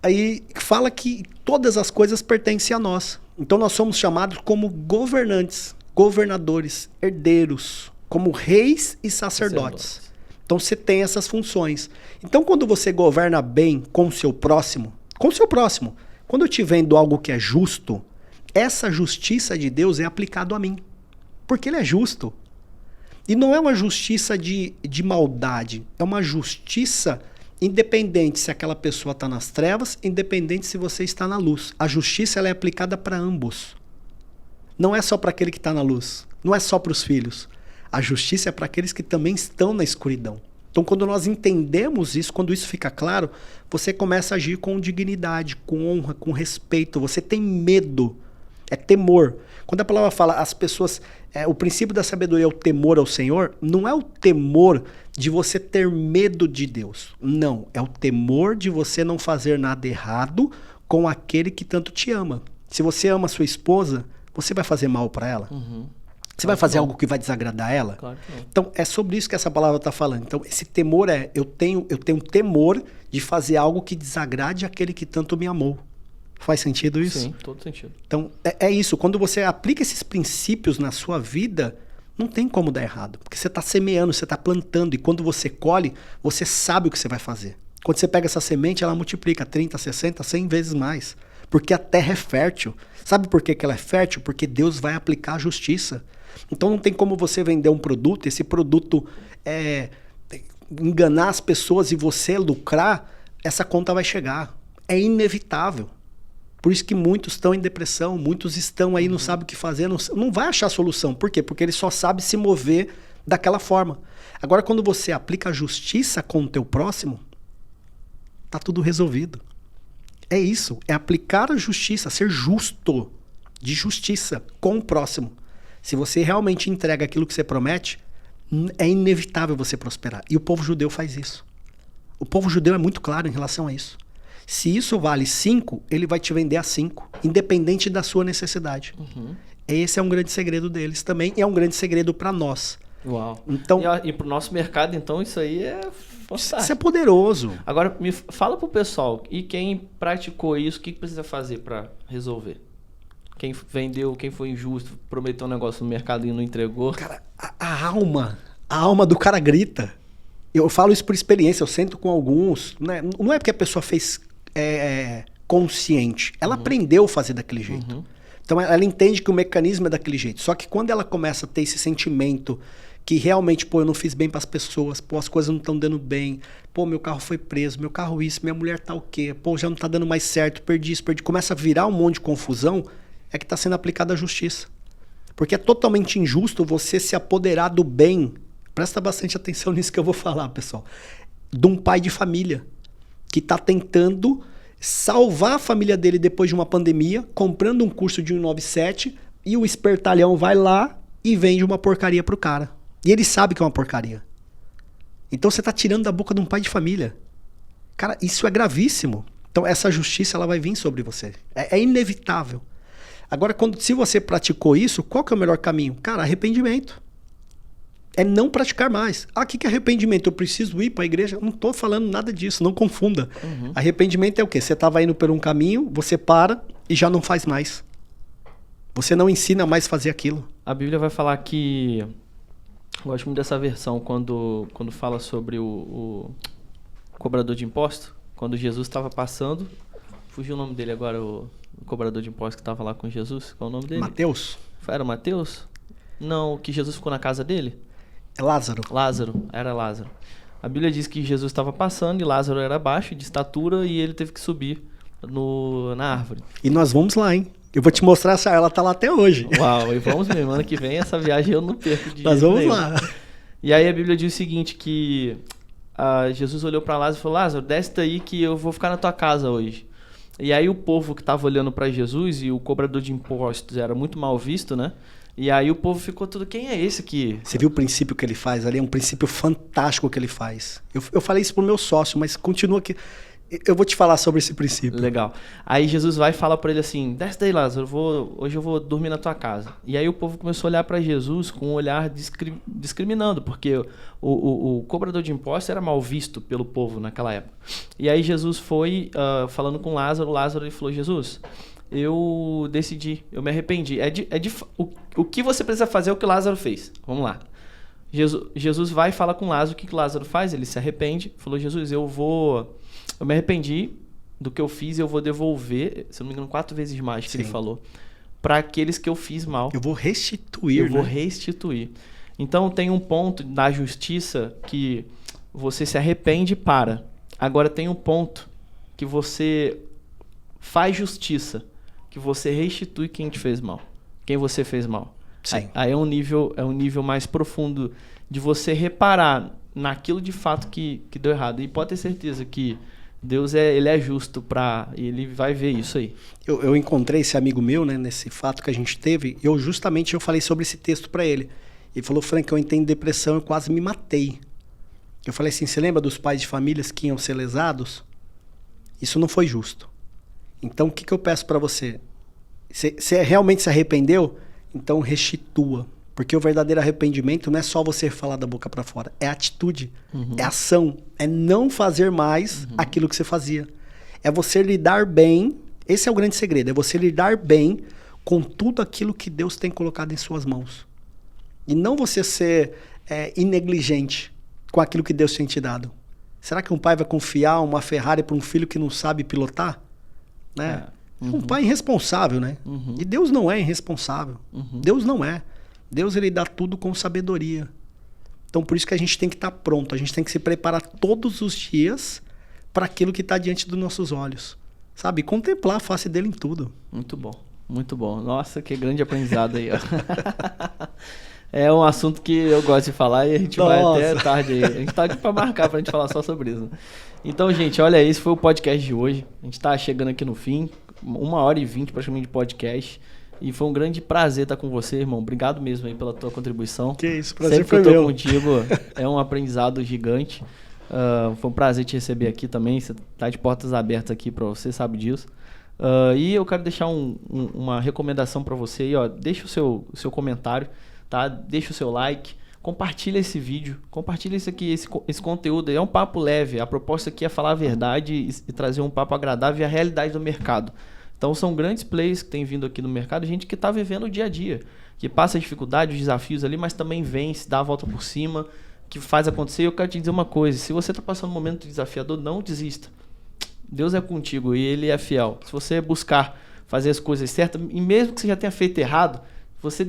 Aí fala que todas as coisas pertencem a nós. Então nós somos chamados como governantes, governadores, herdeiros, como reis e sacerdotes. Então você tem essas funções. Então quando você governa bem com o seu próximo, quando eu te vendo algo que é justo, essa justiça de Deus é aplicada a mim. Porque ele é justo. E não é uma justiça de maldade, é uma justiça independente se aquela pessoa está nas trevas, independente se você está na luz. A justiça ela é aplicada para ambos. Não é só para aquele que está na luz, não é só para os filhos. A justiça é para aqueles que também estão na escuridão. Então, quando nós entendemos isso, quando isso fica claro, você começa a agir com dignidade, com honra, com respeito. Você tem medo, é temor. Quando a palavra fala, as pessoas, o princípio da sabedoria é o temor ao Senhor, não é o temor de você ter medo de Deus. Não, é o temor de você não fazer nada errado com aquele que tanto te ama. Se você ama sua esposa, você vai fazer mal para ela? Você vai fazer algo que vai desagradar ela? Claro que não. Então, é sobre isso que essa palavra está falando. Então, esse temor eu tenho temor de fazer algo que desagrade aquele que tanto me amou. Faz sentido isso? Sim, todo sentido. Então, é isso. Quando você aplica esses princípios na sua vida, não tem como dar errado. Porque você está semeando, você está plantando. E quando você colhe, você sabe o que você vai fazer. Quando você pega essa semente, ela multiplica 30, 60, 100 vezes mais. Porque a terra é fértil. Sabe por que ela é fértil? Porque Deus vai aplicar a justiça. Então não tem como você vender um produto, esse produto enganar as pessoas e você lucrar, essa conta vai chegar. É inevitável. Por isso que muitos estão em depressão, muitos estão aí, não sabem o que fazer, não vai achar solução. Por quê? Porque ele só sabe se mover daquela forma. Agora, quando você aplica a justiça com o teu próximo, tá tudo resolvido. É isso, é aplicar a justiça, ser justo. de justiça com o próximo. Se você realmente entrega aquilo que você promete, é inevitável você prosperar. E o povo judeu faz isso. O povo judeu é muito claro em relação a isso. Se isso vale 5, ele vai te vender a 5, independente da sua necessidade. Esse é um grande segredo deles também, e é um grande segredo para nós. Uau. Então, E pro nosso mercado, então, isso aí é fantástico. Isso é poderoso. Agora, me fala pro pessoal, e quem praticou isso, o que precisa fazer para resolver? Quem vendeu, quem foi injusto, prometeu um negócio no mercado e não entregou. Cara, a alma do cara grita. Eu falo isso por experiência, eu sento com alguns. Né? Não é porque a pessoa fez consciente. Ela aprendeu a fazer daquele jeito. Então ela entende que o mecanismo é daquele jeito. Só que quando ela começa a ter esse sentimento que realmente, pô, eu não fiz bem para as pessoas, pô, as coisas não estão dando bem, pô, meu carro foi preso, meu carro isso, minha mulher tá o quê, pô, já não tá dando mais certo, perdi isso, perdi. Começa a virar um monte de confusão, é que está sendo aplicada a justiça. Porque é totalmente injusto você se apoderar do bem. Presta bastante atenção nisso que eu vou falar, pessoal. De um pai de família que está tentando salvar a família dele depois de uma pandemia, comprando um curso de 197, e o espertalhão vai lá e vende uma porcaria pro cara. E ele sabe que é uma porcaria. Então você está tirando da boca de um pai de família. Cara, isso é gravíssimo. Então essa justiça ela vai vir sobre você. É inevitável. Agora, se você praticou isso, qual que é o melhor caminho? Cara, arrependimento. É não praticar mais. Ah, o que é arrependimento? Eu preciso ir para a igreja? Eu não estou falando nada disso, não confunda. Arrependimento é o quê? Você estava indo por um caminho, você para e já não faz mais. Você não ensina mais a fazer aquilo. A Bíblia vai falar que... Eu gosto muito dessa versão quando fala sobre o cobrador de imposto. Quando Jesus estava passando... Fugiu o nome dele agora, o cobrador de impostos que estava lá com Jesus. Qual é o nome dele? Mateus. Era Mateus? Não, que Jesus ficou na casa dele? É Lázaro. Lázaro, era Lázaro. A Bíblia diz que Jesus estava passando e Lázaro era baixo, de estatura, e ele teve que subir na árvore. E nós vamos lá, hein? Eu vou te mostrar essa, ela tá lá até hoje. Uau, e vamos mesmo, ano que vem essa viagem eu não perco de nós vamos lá. E aí a Bíblia diz o seguinte, que Jesus olhou para Lázaro e falou, Lázaro, desce daí que eu vou ficar na tua casa hoje. E aí o povo que estava olhando para Jesus, e o cobrador de impostos era muito mal visto, né? E aí o povo ficou tudo, quem é esse aqui? Você viu o princípio que ele faz ali? É um princípio fantástico que ele faz. Eu falei isso pro meu sócio, mas continua aqui. Eu vou te falar sobre esse princípio. Legal. Aí Jesus vai e fala para ele assim, desce daí, Lázaro, hoje eu vou dormir na tua casa. E aí o povo começou a olhar para Jesus com um olhar discriminando, porque o cobrador de impostos era mal visto pelo povo naquela época. E aí Jesus foi falando com Lázaro ele falou, Jesus, eu decidi, eu me arrependi. O que você precisa fazer é o que Lázaro fez. Vamos lá. Jesus vai e fala com Lázaro, o que Lázaro faz? Ele se arrepende, falou, Jesus, eu me arrependi do que eu fiz e eu vou devolver, se não me engano, 4 vezes mais que ele falou, para aqueles que eu fiz mal. Eu vou restituir. Eu vou restituir. Então tem um ponto da justiça que você se arrepende e para. Agora tem um ponto que você faz justiça, que você restitui quem te fez mal, quem você fez mal. Sim. Aí é um nível mais profundo de você reparar naquilo de fato que deu errado. E pode ter certeza que Deus ele é justo e ele vai ver isso aí. Eu encontrei esse amigo meu, né, nesse fato que a gente teve, eu falei sobre esse texto para ele. Ele falou, Frank, eu entendo depressão, eu quase me matei. Eu falei assim, você lembra dos pais de famílias que iam ser lesados? Isso não foi justo. Então o que eu peço para você? Você realmente se arrependeu? Então restitua. Porque o verdadeiro arrependimento não é só você falar da boca para fora. É atitude, é ação. É não fazer mais aquilo que você fazia. É você lidar bem. Esse é o grande segredo. É você lidar bem com tudo aquilo que Deus tem colocado em suas mãos. E não você ser inegligente com aquilo que Deus tem te dado. Será que um pai vai confiar uma Ferrari para um filho que não sabe pilotar? Né? Um pai irresponsável, né? E Deus não é irresponsável. Deus não é. Deus ele dá tudo com sabedoria. Então por isso que a gente tem que estar pronto. A gente tem que se preparar todos os dias para aquilo que está diante dos nossos olhos. Sabe? Contemplar a face dele em tudo. Muito bom. Muito bom. Nossa, que grande aprendizado aí. Ó. É um assunto que eu gosto de falar e a gente vai até tarde aí. A gente tá aqui para marcar pra gente falar só sobre isso. Então, gente, olha, esse foi o podcast de hoje. A gente tá chegando aqui no fim. 1h20 praticamente de podcast. E foi um grande prazer estar com você, irmão. Obrigado mesmo aí pela tua contribuição. Que isso, prazer Sempre foi que eu tô meu. contigo, é um aprendizado gigante. Foi um prazer te receber aqui também. Você tá de portas abertas aqui para você, sabe disso. E eu quero deixar uma recomendação para você aí, ó. Deixa o seu comentário, tá? Deixa o seu like. Compartilha esse vídeo, compartilha isso aqui, esse conteúdo. É um papo leve. A proposta aqui é falar a verdade e trazer um papo agradável e a realidade do mercado. Então são grandes players que têm vindo aqui no mercado, gente que está vivendo o dia a dia, que passa a dificuldade, os desafios ali, mas também vence, dá a volta por cima, que faz acontecer. Eu quero te dizer uma coisa, se você está passando um momento desafiador, não desista. Deus é contigo e Ele é fiel. Se você buscar fazer as coisas certas, e mesmo que você já tenha feito errado, você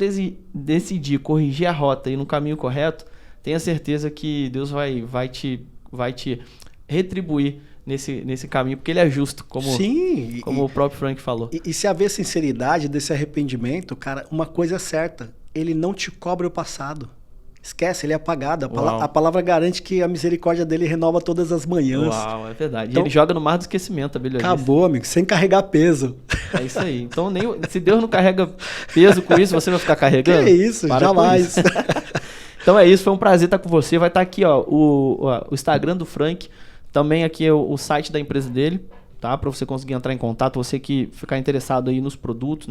decidir corrigir a rota e ir no caminho correto, tenha certeza que Deus vai te retribuir nesse caminho, porque Ele é justo, como o próprio Frank falou. E se haver sinceridade desse arrependimento, cara, uma coisa é certa, Ele não te cobra o passado. Esquece, ele é apagado. A palavra garante que a misericórdia dele renova todas as manhãs. Uau, é verdade. Então, e ele joga no mar do esquecimento, a Bíblia diz. Acabou, amigo, sem carregar peso. É isso aí. Então, se Deus não carrega peso com isso, você vai ficar carregando? Que isso, jamais. Isso. Então é isso, foi um prazer estar com você. Vai estar aqui, ó, o Instagram do Frank, também aqui é o site da empresa dele, tá? Para você conseguir entrar em contato, você que ficar interessado aí nos produtos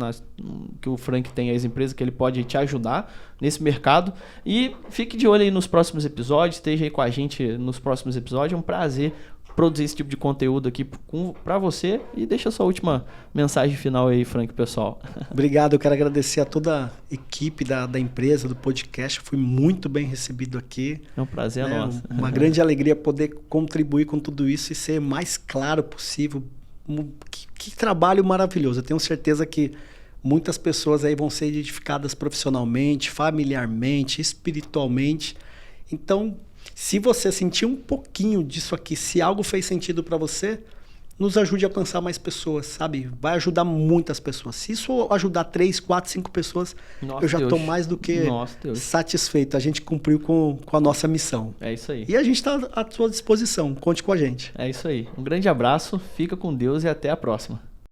que o Frank tem, as empresas que ele pode te ajudar nesse mercado. E fique de olho aí nos próximos episódios, esteja aí com a gente nos próximos episódios. É um prazer produzir esse tipo de conteúdo aqui para você. E deixa a sua última mensagem final aí, Frank, pessoal. Obrigado, eu quero agradecer a toda a equipe da empresa, do podcast. Fui muito bem recebido aqui. É um prazer nosso. Uma grande alegria poder contribuir com tudo isso e ser mais claro possível. Que trabalho maravilhoso. Eu tenho certeza que muitas pessoas aí vão ser edificadas profissionalmente, familiarmente, espiritualmente. Então, se você sentir um pouquinho disso aqui, se algo fez sentido para você, nos ajude a alcançar mais pessoas, sabe? Vai ajudar muitas pessoas. Se isso ajudar 3, 4, 5 pessoas, eu já estou mais do que satisfeito. A gente cumpriu com a nossa missão. É isso aí. E a gente está à sua disposição. Conte com a gente. É isso aí. Um grande abraço, fica com Deus e até a próxima.